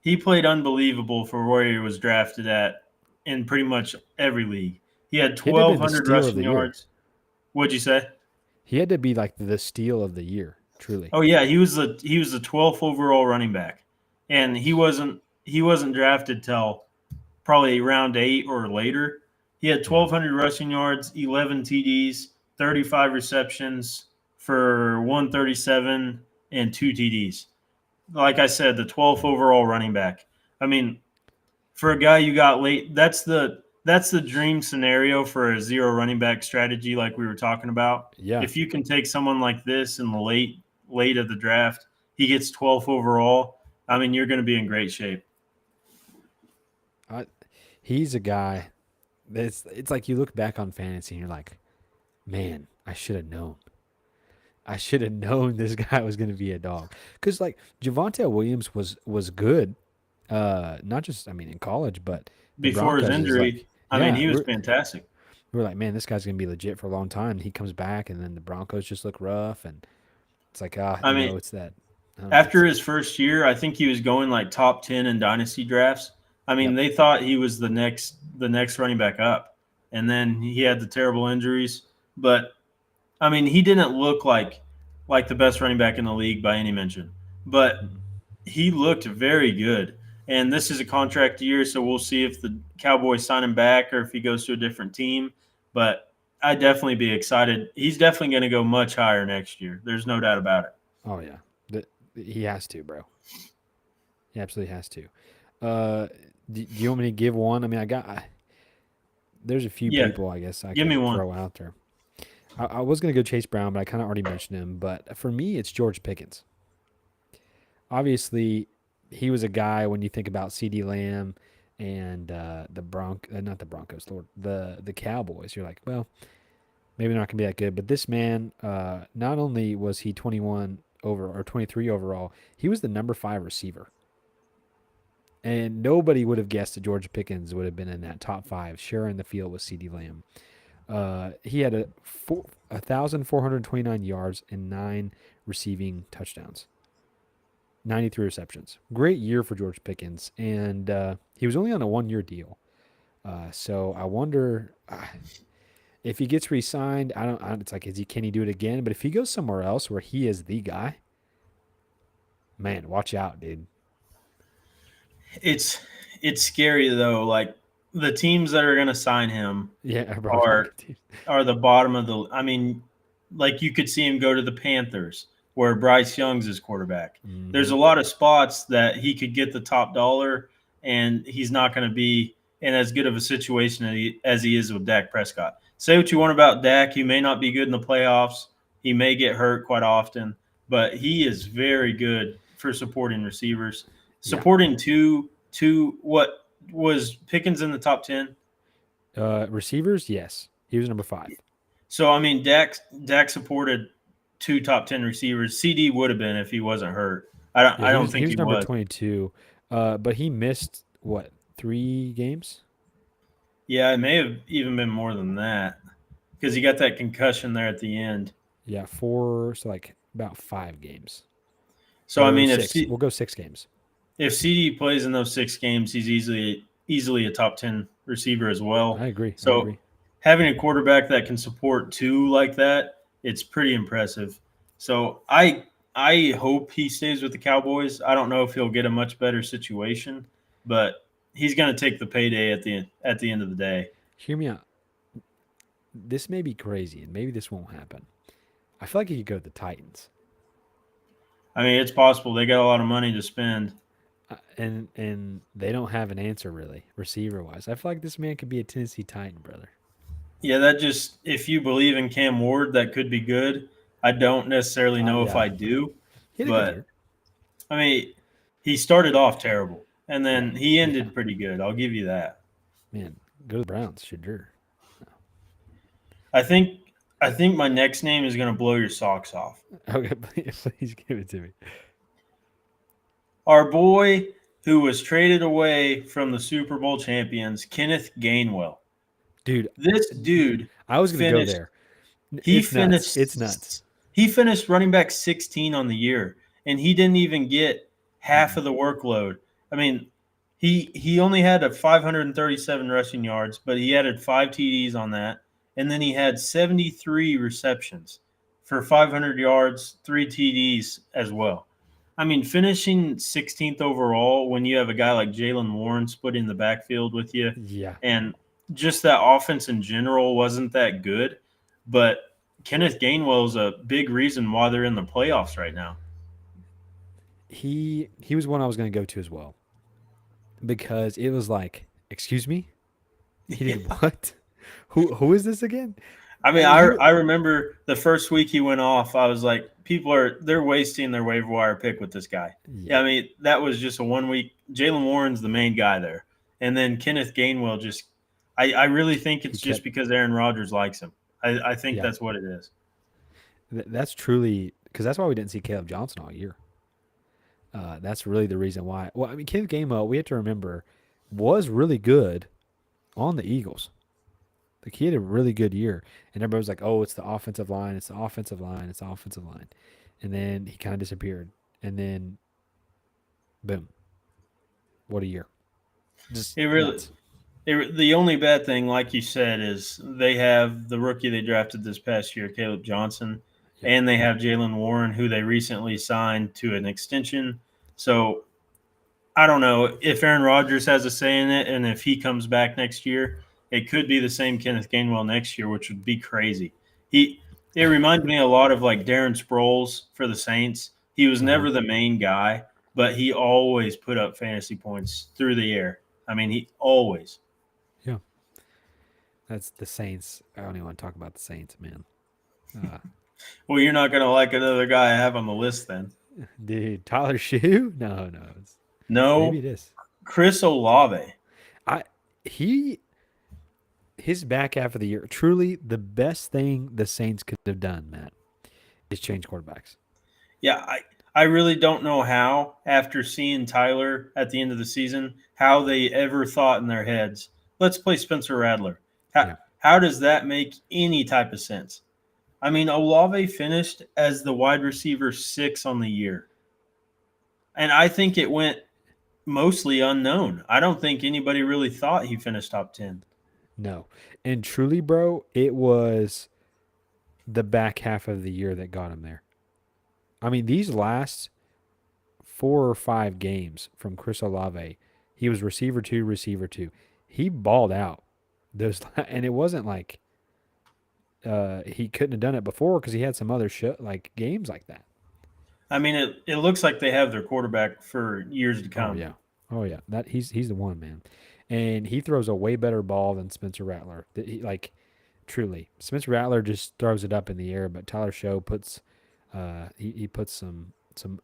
he played unbelievable for where he was drafted at in pretty much every league. He had He had to have been the 1,200 steal of rushing the year. yards. What'd you say? He had to be like the steal of the year, truly. Oh yeah, he was the 12th overall running back, and he wasn't drafted till probably round 8 or later. He had Yeah. 1,200 rushing yards, 11 TDs, 35 receptions for 137 and 2 TDs. Like I said, the 12th overall running back. I mean, for a guy you got late, that's the dream scenario for a zero running back strategy, like we were talking about. Yeah. If you can take someone like this in the late of the draft, he gets 12th overall. I mean, you're going to be in great shape. I, he's a guy that's it's like you look back on fantasy and you're like, man, I should have known. I should have known this guy was going to be a dog. Because like Javonte Williams was good, not just I mean in college, but the Before his Broncos is injury, like, I mean, yeah, he was we're fantastic. we're like, man, this guy's going to be legit for a long time. And he comes back, and then the Broncos just look rough, and it's like I mean, it's that. I don't know. after his first year, I think he was going like top 10 in dynasty drafts. I mean, Yep. they thought he was the next running back up, and then he had the terrible injuries. But I mean, he didn't look like the best running back in the league by any mention, but Mm-mm. he looked very good. And this is a contract year, so we'll see if the Cowboys sign him back or if he goes to a different team. But I'd definitely be excited. He's definitely going to go much higher next year. There's no doubt about it. Oh yeah, he has to, bro. He absolutely has to. Uh, do you want me to give one? I mean, there's a few Yeah, people I guess I give me could one. throw out there. I was gonna go Chase Brown, but I kind of already mentioned him. But for me, it's George Pickens. Obviously, he was a guy when you think about C.D. Lamb and not the Broncos, Lord, the Cowboys. You're like, well, maybe they're not gonna be that good. But this man, not only was he 21 over or 23 overall, he was the number 5 receiver. And nobody would have guessed that George Pickens would have been in that top 5, sharing the field with C.D. Lamb. He had 1,429 yards and 9 receiving touchdowns. 93 receptions. Great year for George Pickens, and he was only on a 1 year deal. So I wonder if he gets re-signed. It's like, can he do it again? But if he goes somewhere else where he is the guy, man, watch out, dude. It's scary though. Like the teams that are going to sign him Yeah, bro. are the bottom of the. I mean, like you could see him go to the Panthers where Bryce Young's his quarterback. There's Mm-hmm. a lot of spots that he could get the top dollar, and he's not going to be in as good of a situation as he is with Dak Prescott. Say what you want about Dak, he may not be good in the playoffs. He may get hurt quite often, but he is very good for supporting receivers. Yeah. Supporting two what was Pickens in the top 10? Receivers, yes. He was number 5. So I mean, Dak supported two top 10 receivers. CD would have been if he wasn't hurt. Yeah, I he don't was he think was he number was. 22. But he missed what, 3 games? Yeah, it may have even been more than that because he got that concussion there at the end. Yeah, 4. So like about 5 games So I or mean, 6. We'll go 6 games. if CD plays in those 6 games, he's easily a top 10 receiver as well. I agree. I So agree. having a quarterback that can support two like that, it's pretty impressive. So I hope he stays with the Cowboys. I don't know if he'll get a much better situation, but he's going to take the payday at the end of the day. Hear me out. This may be crazy, and maybe this won't happen. I feel like he could go to the Titans, I mean, it's possible they got a lot of money to spend. and they don't have an answer really, receiver wise. I feel like this man could be a Tennessee Titan, brother. Yeah, that just if you believe in Cam Ward, that could be good. I don't necessarily know if Yeah, I do, he had a good but year. I mean, he started off terrible and Yeah, then he yeah, ended pretty good. I'll give you that. man. Go to the Browns, sure. I think my next name is going to blow your socks off. Okay, please give it to me, Our boy who was traded away from the Super Bowl champions, Kenneth Gainwell. dude. This dude I was gonna go finished there. he It's nuts. finished It's nuts. he finished running back 16 on the year and he didn't even get half Mm-mm. of the workload. I mean, he only had a 537 rushing yards, but he added 5 TDs on that and then he had 73 receptions for 500 yards, 3 TDs as well. I mean, finishing 16th overall when you have a guy like Jalen Warren splitting the backfield with you, Yeah, and just that offense in general wasn't that good. But Kenneth Gainwell is a big reason why they're in the playoffs right now. he was one I was gonna go to as well because it was like, excuse me, he Yeah. did what? Who is this again? I mean, And he I remember the first week he went off, I was like, they're wasting their waiver wire pick with this guy. Yeah, yeah, I mean, that was just a 1 week. Jalen Warren's the main guy there. And then Kenneth Gainwell just I really think he it's just kept because Aaron Rodgers likes him. I think yeah. that's what it is. That's truly because that's why we didn't see Caleb Johnson all year. That's really the reason why. Well, I mean, Kenneth Gainwell, we have to remember, was really good on the Eagles. Like he had a really good year, and everybody was like, "Oh, it's the offensive line. It's the offensive line. It's the offensive line," and then he kind of disappeared, and then boom, what a year! Just It really nuts. the only bad thing, like you said, is they have the rookie they drafted this past year, Caleb Johnson, Yep. and they have Jalen Warren, who they recently signed to an extension. So I don't know if Aaron Rodgers has a say in it, and if he comes back next year, it could be the same Kenneth Gainwell next year, which would be crazy. It reminds me a lot of like Darren Sproles for the Saints. He was Uh-huh. never the main guy, but he always put up fantasy points through the air. I mean, he always. Yeah, that's the Saints. I don't even want to talk about the Saints, man. Uh, Well, you're not going to like another guy I have on the list then. dude, Tyler Shoe? No, maybe No, it is. Chris Olave. I he his back half of the year, truly the best thing the Saints could have done, Matt, is change quarterbacks. Yeah, I really don't know how, after seeing Tyler at the end of the season, how they ever thought in their heads, let's play Spencer Rattler. Yeah, How does that make any type of sense? I mean, Olave finished as the wide receiver 6 on the year. And I think it went mostly unknown. I don't think anybody really thought he finished top 10. No. And truly, bro, it was the back half of the year that got him there. I mean, these last 4 or 5 games from Chris Olave, he was receiver two, receiver two. He balled out those, and it wasn't like he couldn't have done it before because he had some other like games like that. I mean, it looks like they have their quarterback for years to Oh come. yeah, oh yeah. That he's the one, man, and he throws a way better ball than Spencer Rattler. Like truly, Spencer Rattler just throws it up in the air, but Tyler Show puts he puts some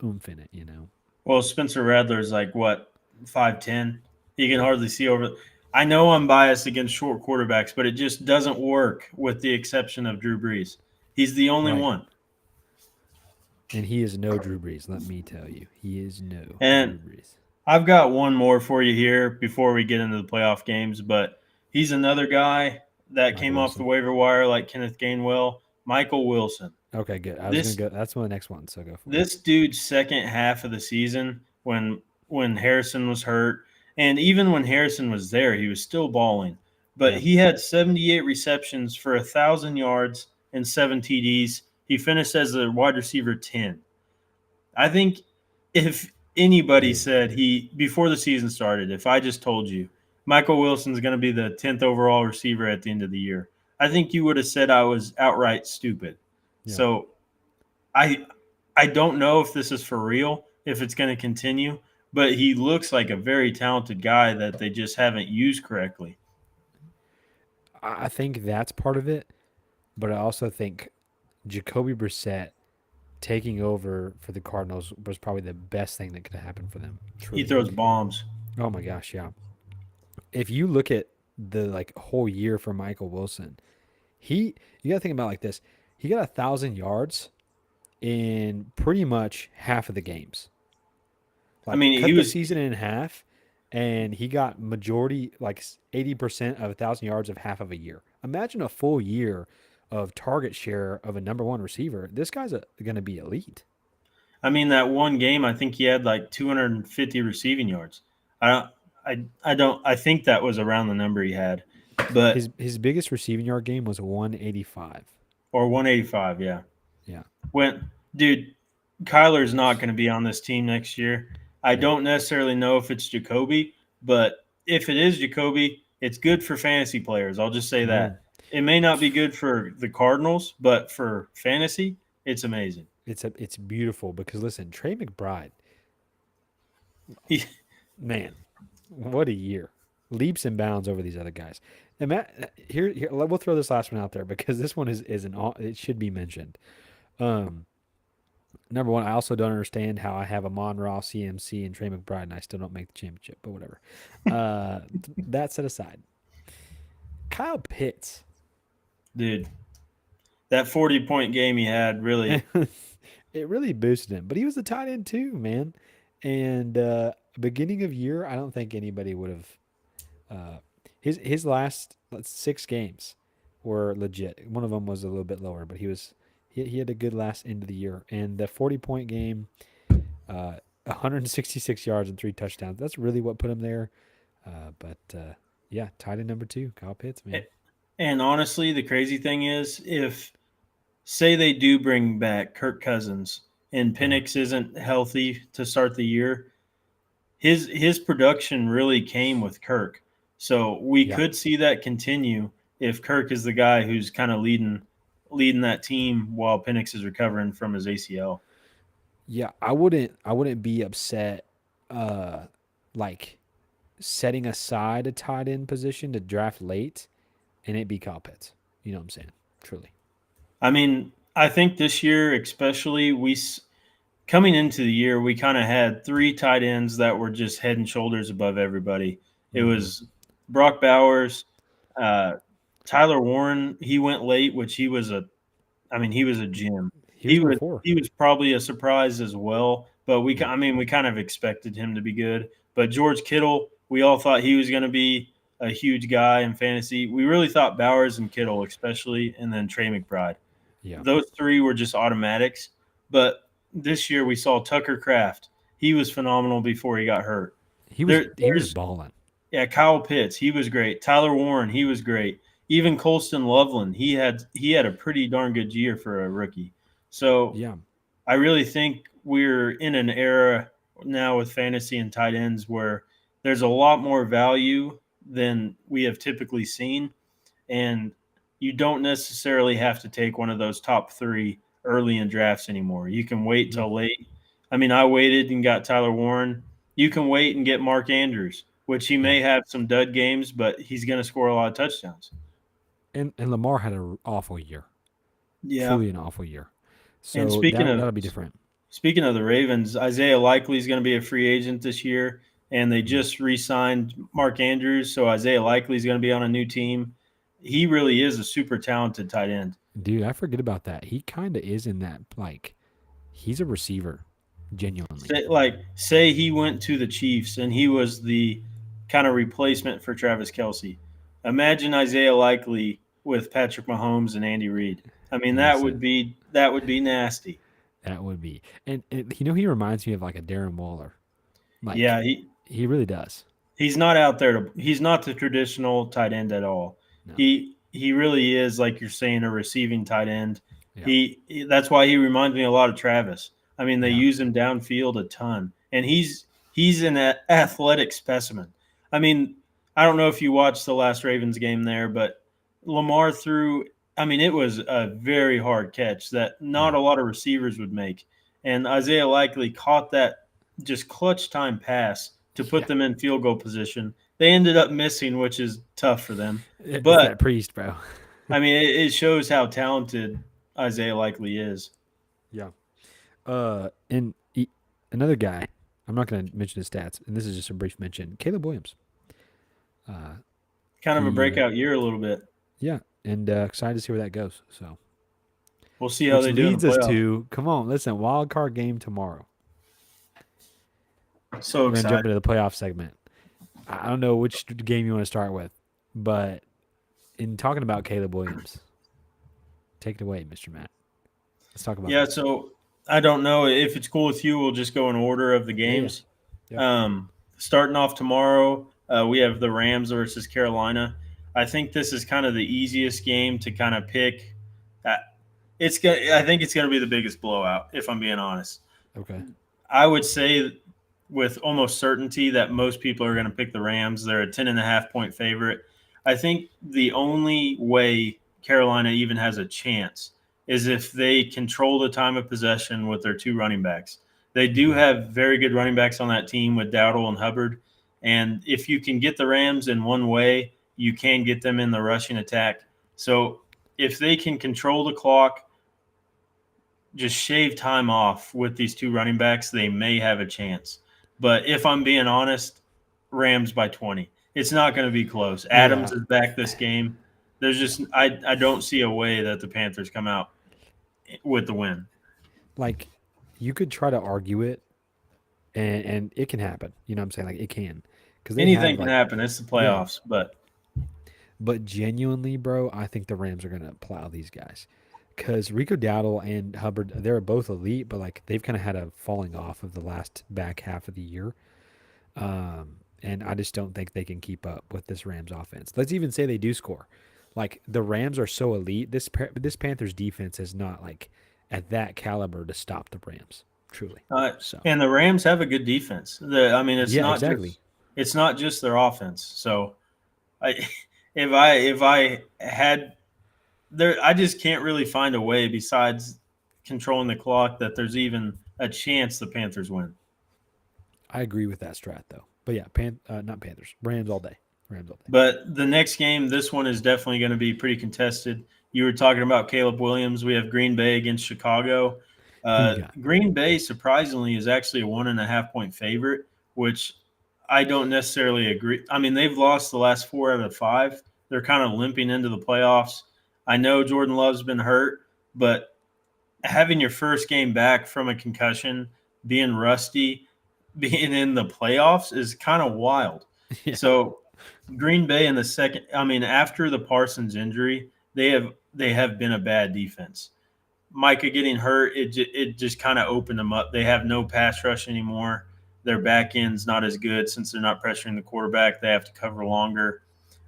oomph in it, you know. Well, Spencer Rattler is like what 5'10". He can hardly see over. I know I'm biased against short quarterbacks, but it just doesn't work with the exception of Drew Brees. He's the only Right. one. And he is no Drew Brees. Let me tell you, he is no And Drew Brees. I've got one more for you here before we get into the playoff games, but he's another guy that Michael came off the Wilson. waiver wire like Kenneth Gainwell, Michael Wilson. Okay, good. I was gonna This go. That's one of the next ones. So go for it. this dude's second half of the season when Harrison was hurt, and even when Harrison was there, he was still balling. But Yeah. he had 78 receptions for 1,000 yards and 7 TDs. He finished as a wide receiver 10. I think if anybody Dude. said he before the season started, if I just told you Michael Wilson's going to be the 10th overall receiver at the end of the year, I think you would have said I was outright stupid. Yeah. So I I don't know if this is for real, if it's going to continue, but he looks like a very talented guy that they just haven't used correctly. I think that's part of it, but I also think Jacoby Brissett taking over for the Cardinals was probably the best thing that could have happened for them. He Truly. throws bombs. Oh my gosh, yeah. If you look at the like whole year for Michael Wilson, he you got to think about it like this. He got 1,000 yards in pretty much half of the games. I Like mean, he cut the was season in half, and he got majority like 80% of 1,000 yards of half of a year. Imagine a full year of target share of a number one receiver. This guy's going to be elite. I mean that one game I think he had like 250 receiving yards. I don't I think that was around the number he had. But His biggest receiving yard game was 185. or 185, yeah. Yeah, When dude, Kyler's not going to be on this team next year. I yeah. don't necessarily know if it's Jacoby, but if it is Jacoby, it's good for fantasy players. I'll just say Mm. that. It may not be good for the Cardinals, but for fantasy, it's amazing. It's beautiful because listen, Trey McBride, He, man, what a year! Leaps and bounds over these other guys. And Matt, here we'll throw this last one out there because this one is it should be mentioned. Um, Number one, I also don't understand how I have Amon Ross, CMC, and Trey McBride, and I still don't make the championship. But whatever. That set aside, Kyle Pitts. dude, that 40-point game he had really. It really boosted him, but he was the tight end too, man. And beginning of year, I don't think anybody would have. His last 6 games were legit. One of them was a little bit lower, but he had a good last end of the year. And the 40-point game, 166 yards and 3 touchdowns. That's really what put him there. But yeah, tight end number 2, Kyle Pitts, man. And honestly, the crazy thing is, if say they do bring back Kirk Cousins and Penix isn't healthy to start the year, his production really came with Kirk. So we Yeah. could see that continue if Kirk is the guy who's kind of leading that team while Penix is recovering from his ACL. Yeah, I wouldn't be upset like setting aside a tight end position to draft late and it be Kyle Pitts. You know what I'm saying? Truly. I mean, I think this year especially coming into the year, we kind of had 3 tight ends that were just head and shoulders above everybody. It Mhm. was Brock Bowers, uh, Tyler Warren. He went late, which he was a gem. He was number 4. He was probably a surprise as well, but Yeah. we kind of expected him to be good. But George Kittle, we all thought he was going to be a huge guy in fantasy. We really thought Bowers and Kittle, especially, and then Trey McBride. Yeah. Those three were just automatics. But this year we saw Tucker Kraft. He was phenomenal before he got hurt. He was There's balling. yeah, Kyle Pitts, he was great. Tyler Warren, he was great. Even Colston Loveland, he had a pretty darn good year for a rookie. So Yeah. I really think we're in an era now with fantasy and tight ends where there's a lot more value than we have typically seen, and you don't necessarily have to take one of those top three early in drafts anymore. You can wait No. till late. I mean, I waited and got Tyler Warren. You can wait and get Mark Andrews, which he Yeah. may have some dud games, but he's going to score a lot of touchdowns. And Lamar had an awful year. Yeah. Truly an awful year. And So that'll be different. speaking of the Ravens, Isaiah Likely is going to be a free agent this year, and they Mm. just re-signed Mark Andrews, so Isaiah Likely is going to be on a new team. He really is a super talented tight end. Dude, I forget about that. He kind of is in that, like, he's a receiver, genuinely. Say he went to the Chiefs and he was the kind of replacement for Travis Kelsey. Imagine Isaiah Likely with Patrick Mahomes and Andy Reid. I mean, Listen, that would be nasty. that would be. And he reminds me of like a Darren Waller. Like, Yeah, he really does. he's not out there to he's not the traditional tight end at all. No. He really is, like you're saying, a receiving tight end. Yeah. That's why he reminds me a lot of Travis. I mean, they Yeah. use him downfield a ton, and he's an athletic specimen. I mean, I don't know if you watched the last Ravens game there, but Lamar threw. I mean, it was a very hard catch that not Yeah. a lot of receivers would make, and Isaiah Likely caught that just clutch time pass to put Yeah. them in field goal position. They ended up missing, which is tough for them. It's But that priest, bro. I mean, it shows how talented Isaiah Likely is. Yeah. And another guy, I'm not going to mention his stats, and this is just a brief mention. Caleb Williams. Uh, Kind of a he, breakout year, a little bit. yeah, and excited to see where that goes. So, We'll see how which they do in the leads us playoffs. to, come on, listen, wild card game tomorrow. So We're going to jump excited. into the playoff segment. I don't know which game you want to start with, but in talking about Caleb Williams, take it away, Mr. Matt. Let's talk about Yeah, this. so I don't know if it's cool with you. We'll just go in order of the Yeah, yeah. games. Yep. Starting off tomorrow, we have the Rams versus Carolina. I think this is kind of the easiest game to kind of pick. Uh, I think it's going to be the biggest blowout, if I'm being honest. Okay. I would say with almost certainty that most people are going to pick the Rams. They're a 10.5 point favorite. I think the only way Carolina even has a chance is if they control the time of possession with their two running backs. They do Mhm. have very good running backs on that team with Dowdle and Hubbard. And if you can get the Rams in one way, you can get them in the rushing attack. So if they can control the clock, just shave time off with these two running backs, they may have a chance. But if I'm being honest, Rams by 20. It's not going to be close. Adams Yeah. is back this game. There's just I don't see a way that the Panthers come out with the win. Like, you could try to argue it, and it can happen. You know what I'm saying? Like, it can. Because they Anything have, can like, happen. It's the yeah. playoffs, but But genuinely, bro, I think the Rams are going to plow these guys. Because Rico Dowdle and Hubbard, they're both elite, but, like, they've kind of had a falling off of the last back half of the year. And I just don't think they can keep up with this Rams offense. Let's even say they do score. Like, the Rams are so elite. This Panthers defense is not, like, at that caliber to stop the Rams, truly. So, and the Rams have a good defense. I mean, yeah, exactly. it's not just their offense. So, I if I had there, I just can't really find a way besides controlling the clock that there's even a chance the Panthers win. I agree with that strat, though. But yeah, not Panthers. Rams all day. Rams all day. But the next game, this one is definitely going to be pretty contested. You were talking about Caleb Williams. We have Green Bay against Chicago. Who you got? Green Bay, surprisingly, is actually a 1.5 point favorite, which I don't necessarily agree. I mean, they've lost the last 4 out of 5. They're kind of limping into the playoffs. I know Jordan Love's been hurt, but having your first game back from a concussion, being rusty, being in the playoffs is kind of wild. Yeah. So Green Bay in the second, I mean, after the Parsons injury, they have been a bad defense. Micah getting hurt, it just kind of opened them up. They have no pass rush anymore. Their back end's not as good since they're not pressuring the quarterback. They have to cover longer.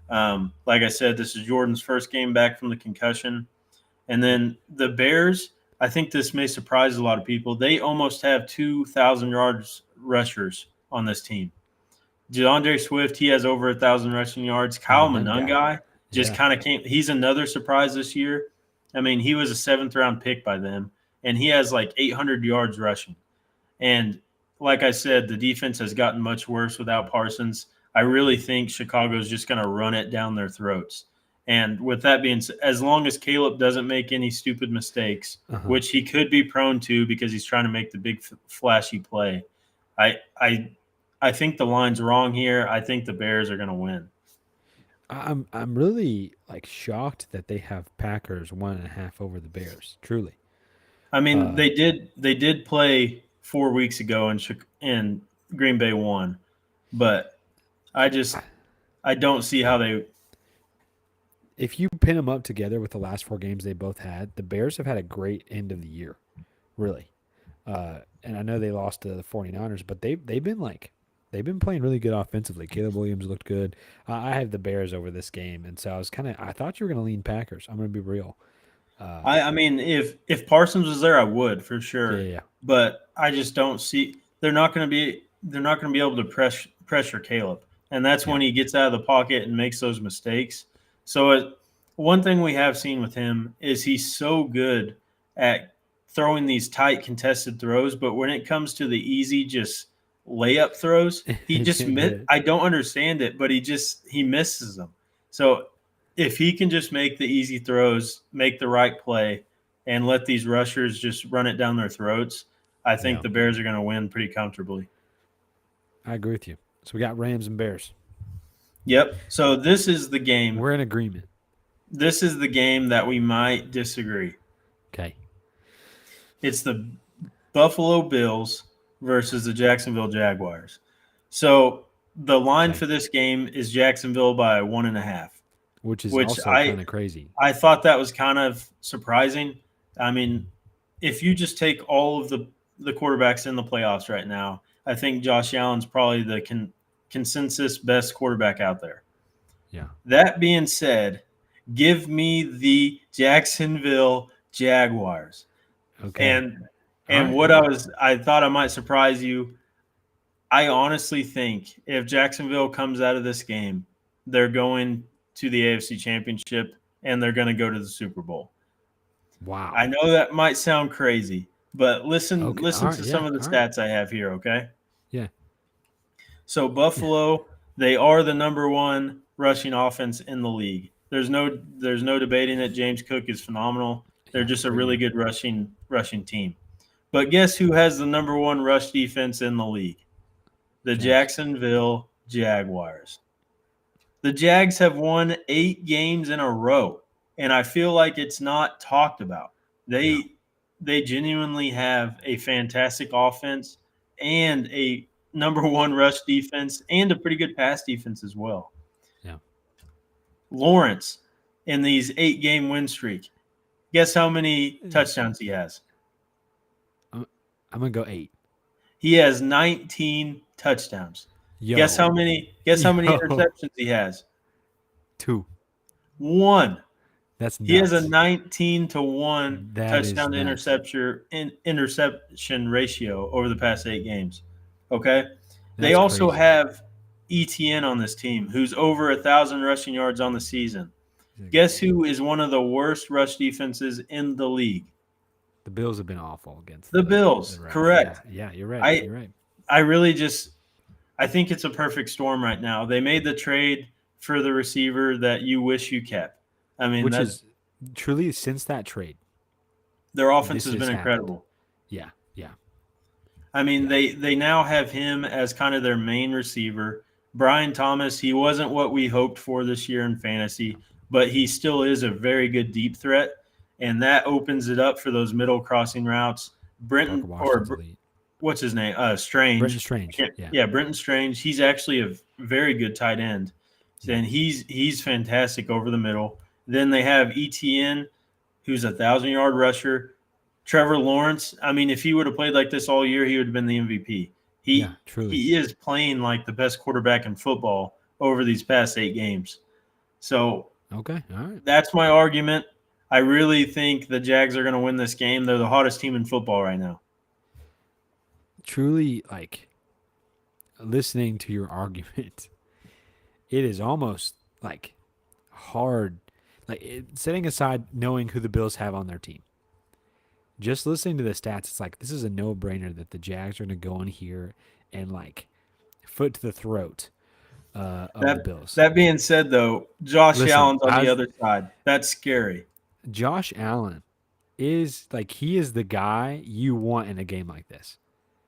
Like I said, this is Jordan's first game back from the concussion. And then the Bears, I think this may surprise a lot of people. They almost have 2,000 yards rushers on this team. DeAndre Swift, he has over 1,000 rushing yards. Kyle Done guy. Monungai just Yeah. kind of came. He's another surprise this year. I mean, he was a 7th-round pick by them, and he has like 800 yards rushing. And like I said, the defense has gotten much worse without Parsons. I really think Chicago's just going to run it down their throats. And with that being said, as long as Caleb doesn't make any stupid mistakes, which he could be prone to because he's trying to make the big flashy play, I think the line's wrong here. I think the Bears are going to win. I'm really like shocked that they have Packers 1.5 over the Bears. Truly. I mean, they did play 4 weeks ago and Green Bay won, but I don't see how they. If you pin them up together with the last 4 games they both had, the Bears have had a great end of the year, really. And I know they lost to the 49ers, but they've been playing really good offensively. Caleb Williams looked good. I have the Bears over this game, and so I thought you were going to lean Packers. I'm going to be real. I mean, if Parsons was there, I would for sure. Yeah. But I just don't see they're not going to be able to pressure Caleb, and that's when he gets out of the pocket and makes those mistakes. So one thing we have seen with him is he's so good at throwing these tight contested throws, but when it comes to the easy just layup throws, he just I don't understand it, but he misses them. So if he can just make the easy throws, make the right play, and let these rushers just run it down their throats, I think the Bears are going to win pretty comfortably. I agree with you. So we got Rams and Bears. Yep. So this is the game. We're in agreement. This is the game that we might disagree. Okay. It's the Buffalo Bills versus the Jacksonville Jaguars. So the line for this game is Jacksonville by 1.5. Which is also kind of crazy. I thought that was kind of surprising. I mean, if you just take all of the quarterbacks in the playoffs right now, I think Josh Allen's probably the consensus best quarterback out there. Yeah. That being said, give me the Jacksonville Jaguars. Okay. And I thought I might surprise you. I honestly think if Jacksonville comes out of this game, they're going to the AFC Championship and they're going to go to the Super Bowl. Wow. I know that might sound crazy, but listen to some of the stats I have here, okay? Yeah. So Buffalo, they are the number 1 rushing offense in the league. There's no debating that James Cook is phenomenal. They're just a really good rushing team. But guess who has the number 1 rush defense in the league? The Jacksonville Jaguars. The Jags have won 8 games in a row, and I feel like it's not talked about. They genuinely have a fantastic offense and a number 1 rush defense and a pretty good pass defense as well. Yeah. Lawrence, in these 8-game win streak, guess how many touchdowns he has? I'm going to go 8. He has 19 touchdowns. Yo. Guess how many interceptions he has? 2. 1. That's nuts. He has a 19-1 touchdown to interception ratio over the past 8 games. Okay? They also have ETN on this team, who's over 1,000 rushing yards on the season. Guess who is one of the worst rush defenses in the league? The Bills have been awful against the Bills. Correct. Yeah, you're right. You're right. I think it's a perfect storm right now. They made the trade for the receiver that you wish you kept. I mean, which is truly since that trade, their offense has been incredible. Yeah. I mean, they now have him as kind of their main receiver. Brian Thomas, he wasn't what we hoped for this year in fantasy, but he still is a very good deep threat, and that opens it up for those middle crossing routes. What's his name? Strange. Brenton Strange. Yeah, Brenton Strange. He's actually a very good tight end, and he's fantastic over the middle. Then they have ETN, who's a 1,000-yard rusher. Trevor Lawrence, I mean, if he would have played like this all year, he would have been the MVP. Yeah, He truly. he is playing like the best quarterback in football over these past 8 games. So Okay, all right. that's my argument. I really think the Jags are going to win this game. They're the hottest team in football right now. Truly, like listening to your argument, it is almost like hard. Like setting aside knowing who the Bills have on their team, just listening to the stats, it's like this is a no-brainer that the Jags are going to go in here and like foot to the throat of the That Bills. that being said, though, Josh Listen, Allen's on the other side. That's scary. Josh Allen is like he is the guy you want in a game like this.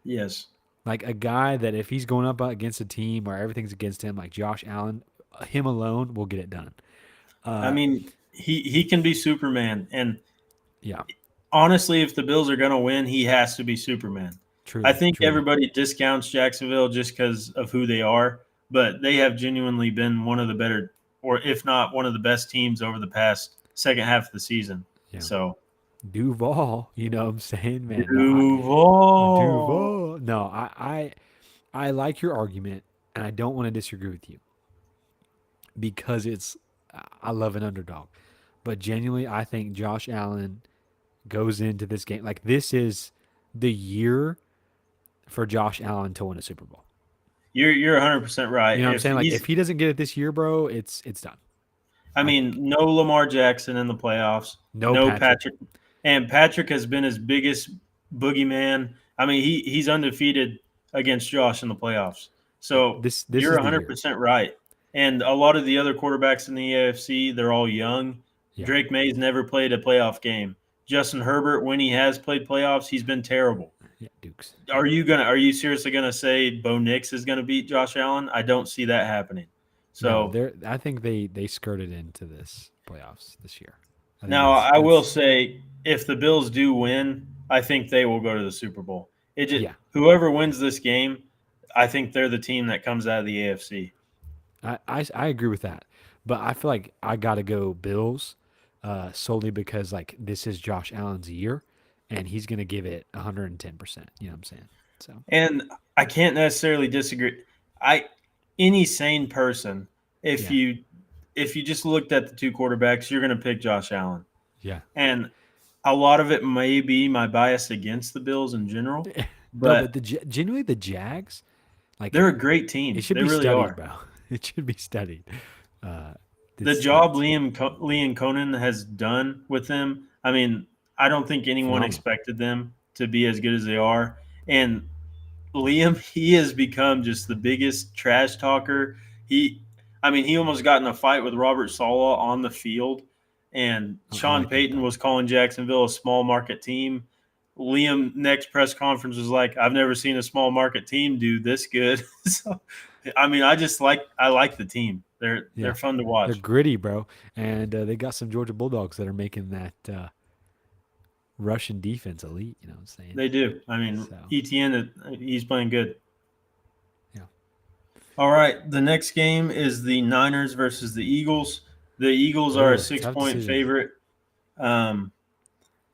Yes. Like a guy that if he's going up against a team where everything's against him, like Josh Allen, him alone will get it done. I mean, he can be Superman, and Yeah, honestly, if the Bills are going to win, he has to be Superman. I truly, think truly. everybody discounts Jacksonville just because of who they are, but they have genuinely been one of the better, or if not one of the best teams over the past second half of the season. Yeah. So Duval, you know what I'm saying, man. No, Duval. Duval. No, I like your argument, and I don't want to disagree with you because I love an underdog, but genuinely, I think Josh Allen goes into this game like this is the year for Josh Allen to win a Super Bowl. You're 100% right. You know what I'm If saying? Like he's, if he doesn't get it this year, bro, it's done. I I mean, think no Lamar Jackson in the playoffs, no no Patrick. Patrick, and Patrick has been his biggest boogeyman. I mean, he's undefeated against Josh in the playoffs. So This you're is the year. 100% right. And a lot of the other quarterbacks in the AFC, they're all young. Yeah, Drake May's never played a playoff game. Justin Herbert, when he has played playoffs, he's been terrible. yeah, Dukes. Yeah. Are you seriously gonna say Bo Nix is gonna beat Josh Allen? I don't see that happening. No, So I think they skirted into this playoffs this year. I think now I will that's say if the Bills do win, I think they will go to the Super Bowl. It just yeah. whoever wins this game, I think they're the team that comes out of the AFC. I agree with that, but I feel like I gotta go Bills, solely because like this is Josh Allen's year, and he's gonna give it 110%. You know what I'm saying? So And I can't necessarily disagree. I any sane person, if yeah, you if you just looked at the two quarterbacks, you're going to pick Josh Allen. yeah. And a lot of it may be my bias against the Bills in general, No, but but genuinely the Jags, like they're a great it team. should They be really studied, are. bro. It should be studied. Uh, The it's job it's Liam Conan has done with them, I mean, I don't think anyone phenomenal. expected them to be as good as they are. And Liam, he has become just the biggest trash talker. He almost got in a fight with Robert Sala on the field, and I Sean like that Payton though. was calling Jacksonville a small market team. Liam next press conference was like, "I've never seen a small market team do this good." So, I mean, I like the team. They're Yeah, fun to they're watch. gritty, bro, and they got some Georgia Bulldogs that are making that Russian defense elite. You know what I'm saying? They do. I mean, So ETN, he's playing good. yeah. All right, the next game is the Niners versus the Eagles. The Eagles are a Oh, six tough point decision. favorite. Um,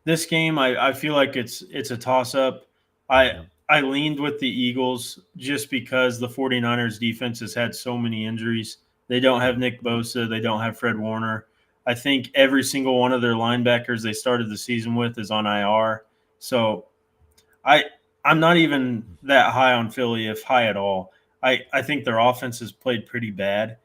this game, I feel like it's a toss up. I Yeah. I leaned with the Eagles just because the 49ers defense has had so many injuries. They don't Yeah. have Nick Bosa, they don't have Fred Warner. I think every single one of their linebackers they started the season with is on IR. So I I'm not even that high on Philly, if high at all. I think their offense has played pretty bad.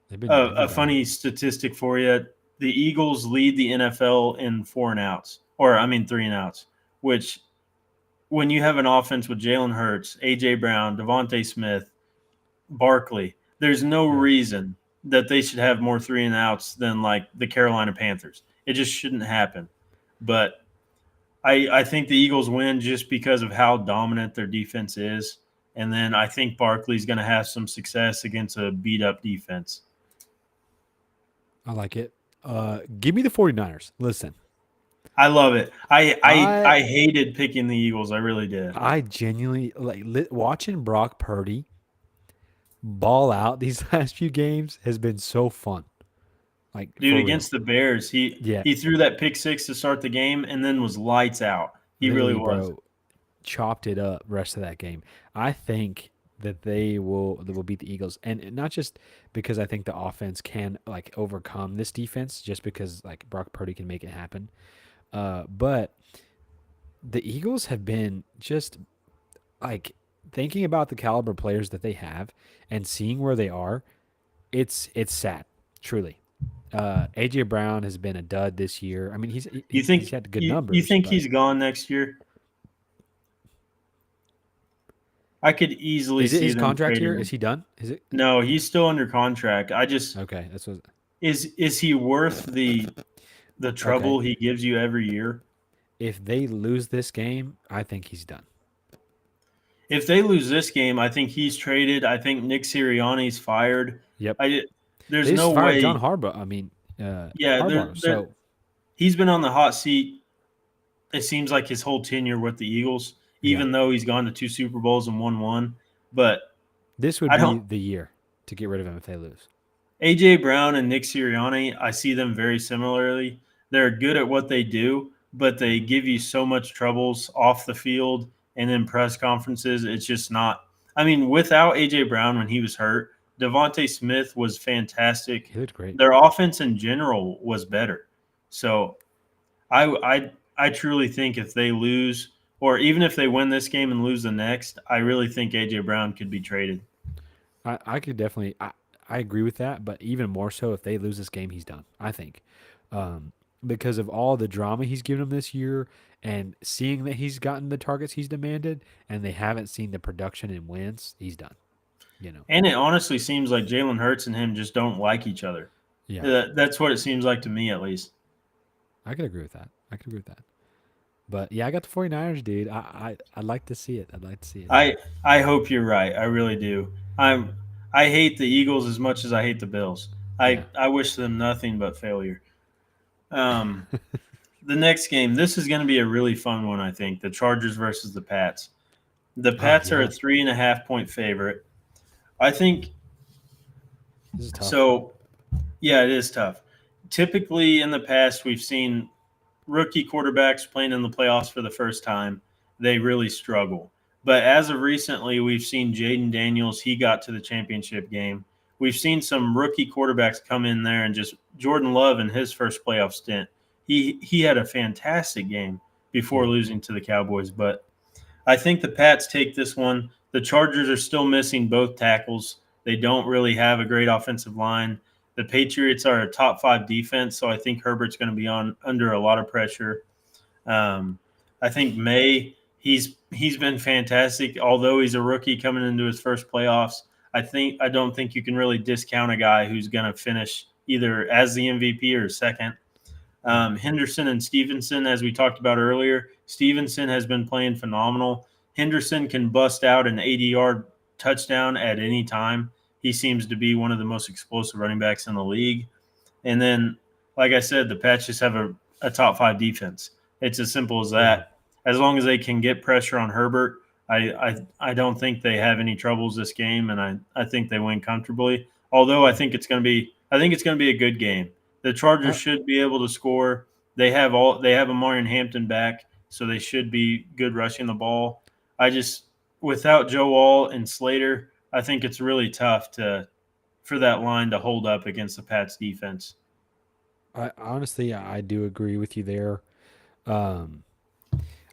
They've A been bad. funny statistic for you: the Eagles lead the NFL in 4 and outs, or I mean 3 and outs. Which, when you have an offense with Jalen Hurts, AJ Brown, Devontae Smith, Barkley, there's no Yeah. reason that they should have more 3 and outs than like the Carolina Panthers. It just shouldn't happen. But I think the Eagles win just because of how dominant their defense is. And then I think Barkley's going to have some success against a beat up defense. I like it. Give me the 49ers. Listen, I love it. I I hated picking the Eagles. I really did. I genuinely like watching Brock Purdy ball out these last few games has been so fun. Like Dude, for real. against the Bears, he Yeah. he threw that pick six to start the game and then was lights out. He really literally, was. bro, chopped it up rest of that game. I think that they will beat the Eagles, and not just because I think the offense can like overcome this defense, just because like Brock Purdy can make it happen. But the Eagles have been just like thinking about the caliber players that they have and seeing where they are. It's sad, truly. AJ Brown has been a dud this year. I mean, You he's think had good you numbers, think but he's gone next year? I could easily is it see his them contract trading here? Is him. he done? Is it No, he's still under contract. I just okay? That's what. is he worth the Okay. trouble he gives you every year? If they lose this game, I think he's done. If they lose this game, I think he's traded. I think Nick Sirianni's fired. Yep. I there's They just no fired John way. Harbaugh. Yeah, Harbaugh. So he's been on the hot seat. It seems like his whole tenure with the Eagles, yeah, even though he's gone to two Super Bowls and won one. But this would I be don't. the year to get rid of him if they lose. AJ Brown and Nick Sirianni, I see them very similarly. They're good at what they do, but they give you so much troubles off the field and in press conferences. It's just not. I mean, without AJ Brown when he was hurt, Devontae Smith was fantastic. He looked great. Their offense in general was better. So I truly think if they lose, or even if they win this game and lose the next, I really think AJ Brown could be traded. I could definitely I agree with that, but even more so if they lose this game, he's done. I think, um, because of all the drama he's given them this year, and seeing that he's gotten the targets he's demanded, and they haven't seen the production and wins, he's done. You know. And it honestly seems like Jalen Hurts and him just don't like each other. Yeah, That's what it seems like to me, at least. I could agree with that. I could agree with that. But yeah, I got the 49ers, dude. I'd like to see it. I'd like to see it. I hope you're right. I really do. I hate the Eagles as much as I hate the Bills. Yeah. I wish them nothing but failure. Um, the next game, this is going to be a really fun one. I think the Chargers versus the Pats. The Oh Pats are a yeah. 3.5 point favorite. I think This is tough. so. Yeah, it is tough. Typically, in the past, we've seen rookie quarterbacks playing in the playoffs for the first time. They really struggle. But as of recently, we've seen Jaden Daniels. He got to the championship game. We've seen some rookie quarterbacks come in there and just Jordan Love in his first playoff stint. He had a fantastic game before Yeah. losing to the Cowboys. But I think the Pats take this one. The Chargers are still missing both tackles. They don't really have a great offensive line. The Patriots are a top five defense, so I think Herbert's going to be on under a lot of pressure. Um, I think May he's been fantastic, although he's a rookie coming into his first playoffs. I don't think you can really discount a guy who's going to finish either as the MVP or second. Yeah. Henderson and Stevenson, as we talked about earlier, Stevenson has been playing phenomenal. Henderson can bust out an 80-yard touchdown at any time. He seems to be one of the most explosive running backs in the league. And then, like I said, the Pats just have a top five defense. It's as simple as Yeah. that. As long as they can get pressure on Herbert, I don't think they have any troubles this game, and I think they win comfortably. Although I think it's gonna be a good game. The Chargers I, should be able to score. They have Amarian Hampton back, so they should be good rushing the ball. I just without Joe Wall and Slater, I think it's really tough to for that line to hold up against the Pats defense. I honestly I do agree with you there. Um,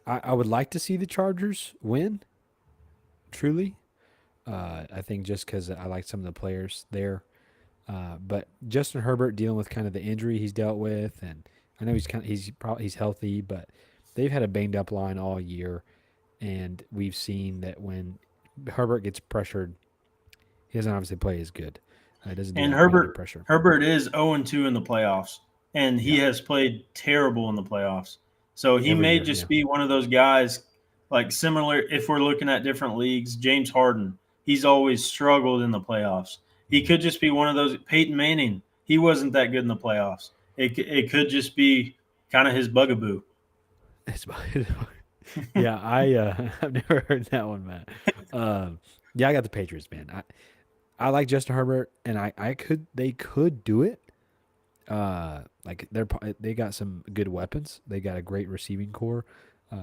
I would like to see the Chargers win. Truly, I think just because I like some of the players there. But Justin Herbert dealing with kind of the injury he's dealt with, and I know he's healthy, but they've had a banged up line all year, and we've seen that when Herbert gets pressured, he doesn't obviously play as good. He doesn't do And that when under Herbert pressure Herbert is 0-2 in the playoffs, and he Yeah. has played terrible in the playoffs. So he every may year. Yeah, just be one of those guys like similar if we're looking at different leagues, James Harden, he's always struggled in the playoffs. He could just be one of those Peyton Manning, he wasn't that good in the playoffs. It could just be kind of his bugaboo. it's, yeah. I've never heard that one, Matt. Yeah, I got the Patriots, man. I like Justin Herbert, and they could do it. Like they got some good weapons. They got a great receiving core.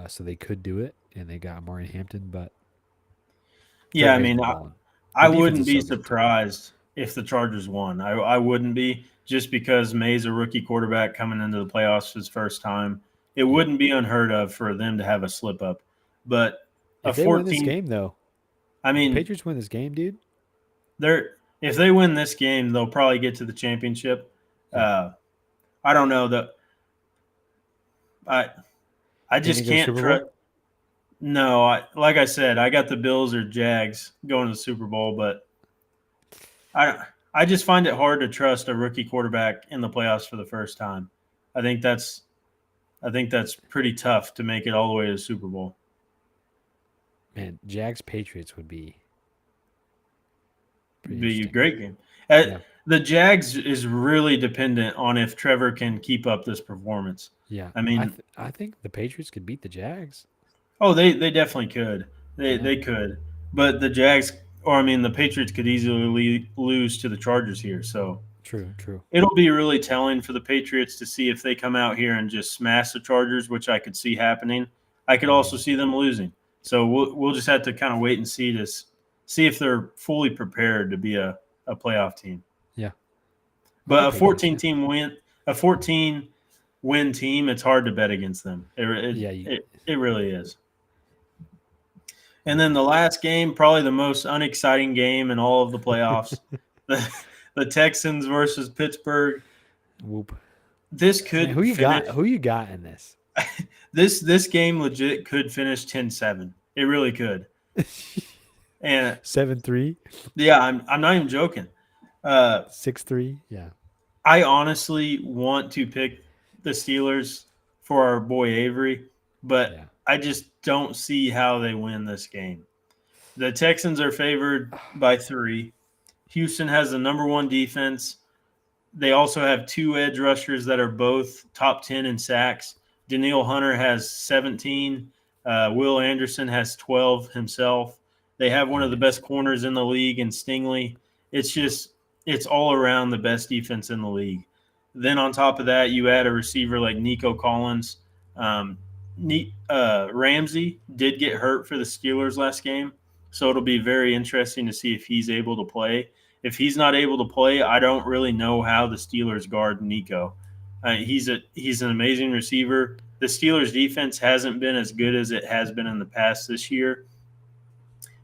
So they could do it, and they got Amari Hampton, but Yeah, Trevor I Hayes mean, been balling. I Their defense wouldn't is be so good too. surprised if the Chargers won. I wouldn't be, just because May's a rookie quarterback coming into the playoffs his first time. It Yeah. wouldn't be unheard of for them to have a slip up. But a If they win this 14, game, though, I if the mean, Patriots win this game, dude. they're if they win this game, they'll probably get to the championship. Yeah. Uh, I don't know that I I Think they just go can't Super trust. Bowl? No, like I said, I got the Bills or Jags going to the Super Bowl, but I I just find it hard to trust a rookie quarterback in the playoffs for the first time. I think that's I think that's pretty tough to make it all the way to the Super Bowl. Man, Jags Patriots would be pretty Be a interesting. great game. Yeah. The Jags is really dependent on if Trevor can keep up this performance. Yeah. I mean, I think the Patriots could beat the Jags. oh, they definitely could. Yeah. They could, but the Jags, or I mean, the Patriots could easily lose to the Chargers here. So True. True. it'll be really telling for the Patriots to see if they come out here and just smash the Chargers, which I could see happening. I could also Mm, see them losing. So we'll just have to kind of wait and see if they're fully prepared to be a playoff team. yeah. But Okay, Patriots. Yeah. a 14 win team, it's hard to bet against them. Yeah. You, It really is. And then the last game, probably the most unexciting game in all of the playoffs, the, the Texans versus Pittsburgh. whoop. This Man, could finish. Who you got in this? This game legit could finish 10-7. It really could. And 7-3, yeah, I'm not even joking. Uh, 6-3. Yeah. I honestly want to pick the Steelers for our boy Avery, but Yeah. I just don't see how they win this game. The Texans are favored by 3. Houston has the number 1 defense. They also have 2 edge rushers that are both top 10 in sacks. Daniil Hunter has 17. Will Anderson has 12 himself. They have one of the best corners in the league in Stingley. It's just it's all around the best defense in the league. Then on top of that, you add a receiver like Nico Collins. Um, Ramsey did get hurt for the Steelers last game, so it'll be very interesting to see if he's able to play. If he's not able to play, I don't really know how the Steelers guard Nico. He's an amazing receiver. The Steelers' defense hasn't been as good as it has been in the past this year.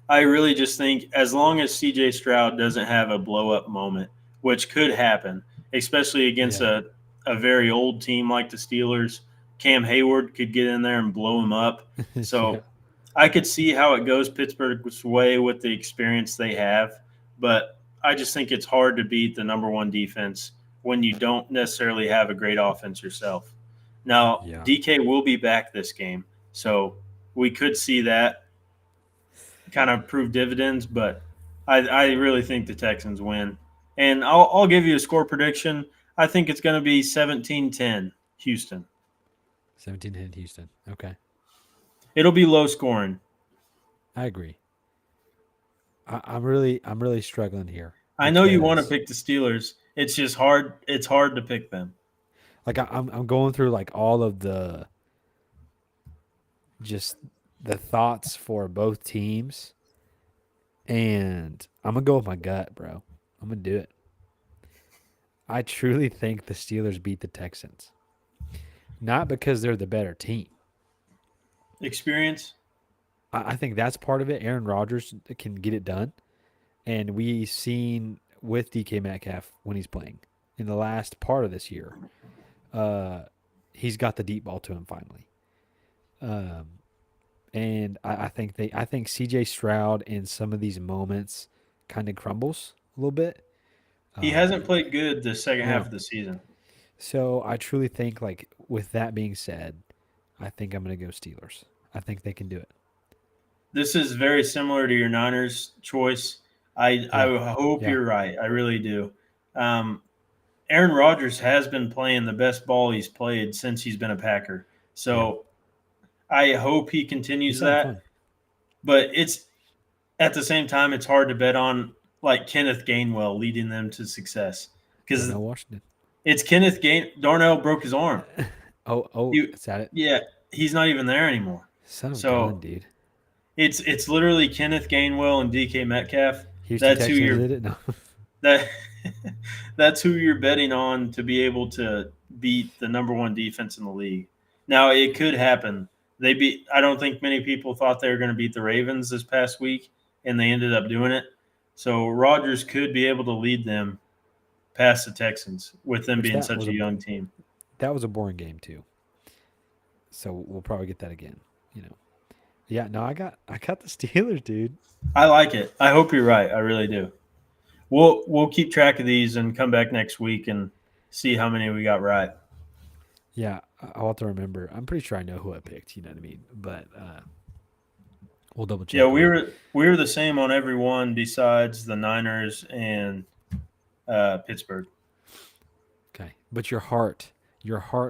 I really just think as long as CJ Stroud doesn't have a blow up moment, which could happen, especially against Yeah. a very old team like the Steelers, Cam Hayward could get in there and blow him up. Yeah. So I could see how it goes Pittsburgh's way with the experience they have, but I just think it's hard to beat the number 1 defense when you don't necessarily have a great offense yourself. Now, Yeah. DK will be back this game, so we could see that kind of prove dividends, but I really think the Texans win. And I'll give you a score prediction. I think it's going to be 17-10 Houston. 17 hit Houston. Okay. It'll be low scoring. I agree. I'm really struggling here I know you want to because pick the Steelers. It's just hard. It's hard to pick them. like I'm going through like all of the just the thoughts for both teams, and I'm gonna go with my gut, bro. I'm gonna do it. I truly think the Steelers beat the Texans, not because they're the better team. Experience. I think that's part of it. Aaron Rodgers can get it done, and we seen with DK Metcalf when he's playing in the last part of this year, uh, he's got the deep ball to him finally. Um, and I think CJ Stroud in some of these moments kind of crumbles a little bit. He Um, hasn't played good the second half no, of the season. so I truly think like with that being said, I think I'm gonna go Steelers. I think they can do it. This is very similar to your Niners choice. I Yeah, hope yeah, you're right. I really do. Um, Aaron Rodgers has been playing the best ball he's played since he's been a Packer. yeah. So I hope he continues He's having that. fun. But it's at the same time, it's hard to bet on like Kenneth Gainwell leading them to success because Darnell Washington. it's Kenneth Darnell broke his arm. Oh, He, is that it? yeah, he's not even there anymore. Son of a gun, So dude. it's literally Kenneth Gainwell and DK Metcalf. Houston That's who Texans you're did it. No. that that's who you're betting on to be able to beat the number one defense in the league. Now it could happen. I don't think many people thought they were going to beat the Ravens this past week, and they ended up doing it. So Rodgers could be able to lead them past the Texans with them Which being such a young team. that was a boring game too. So we'll probably get that again. You know. Yeah. No, I got the Steelers, dude. I like it. I hope you're right. I really do. We'll keep track of these and come back next week and see how many we got right. Yeah, I'll have to remember. I'm pretty sure I know who I picked. You know what I mean? But we'll double check. Yeah, we were the same on every one besides the Niners and Pittsburgh. Okay, but your heart,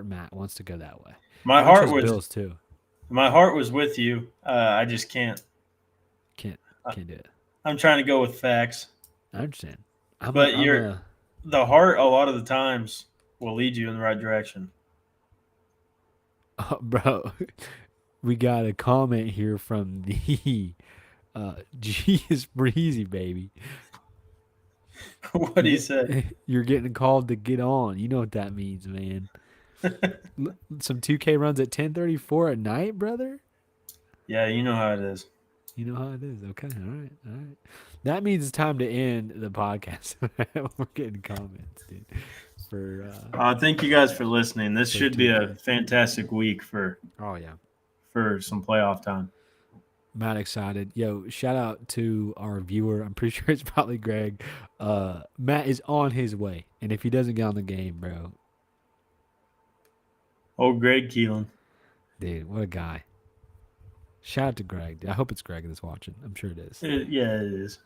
Matt, wants to go that way. My Mine heart chose was Bills too. my heart was with you. I just can't. Can't can't do it. I'm trying to go with facts, I understand. but I'm a the heart a lot of the times will lead you in the right direction. bro. We got a comment here from the G is breezy, baby. What do you say? You're getting called to get on. You know what that means, man. Some 2K runs at 10:34 at night, brother. Yeah, you know how it is. You know how it is. Okay, all right, all right. That means it's time to end the podcast. We're getting comments, dude. For Thank you guys for listening. This should be a 2K. fantastic week for Oh yeah, some playoff time. Matt excited. Yo, shout out to our viewer. I'm pretty sure it's probably Greg. Matt is on his way, and if he doesn't get on the game, bro, Oh, Greg Keelan. dude, what a guy. Shout out to Greg. I hope it's Greg that's watching. I'm sure it is. Yeah, it is.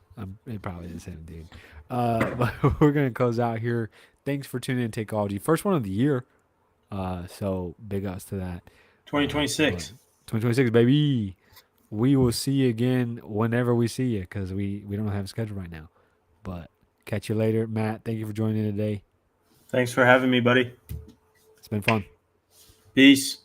It probably is him, dude. But we're gonna close out here. Thanks for tuning in, Takeology. First one of the year. So big ups to that. 2026. 2026, baby. We will see you again whenever we see you because we don't have a schedule right now. But catch you later, Matt. Thank you for joining in today. Thanks for having me, buddy. It's been fun. Peace.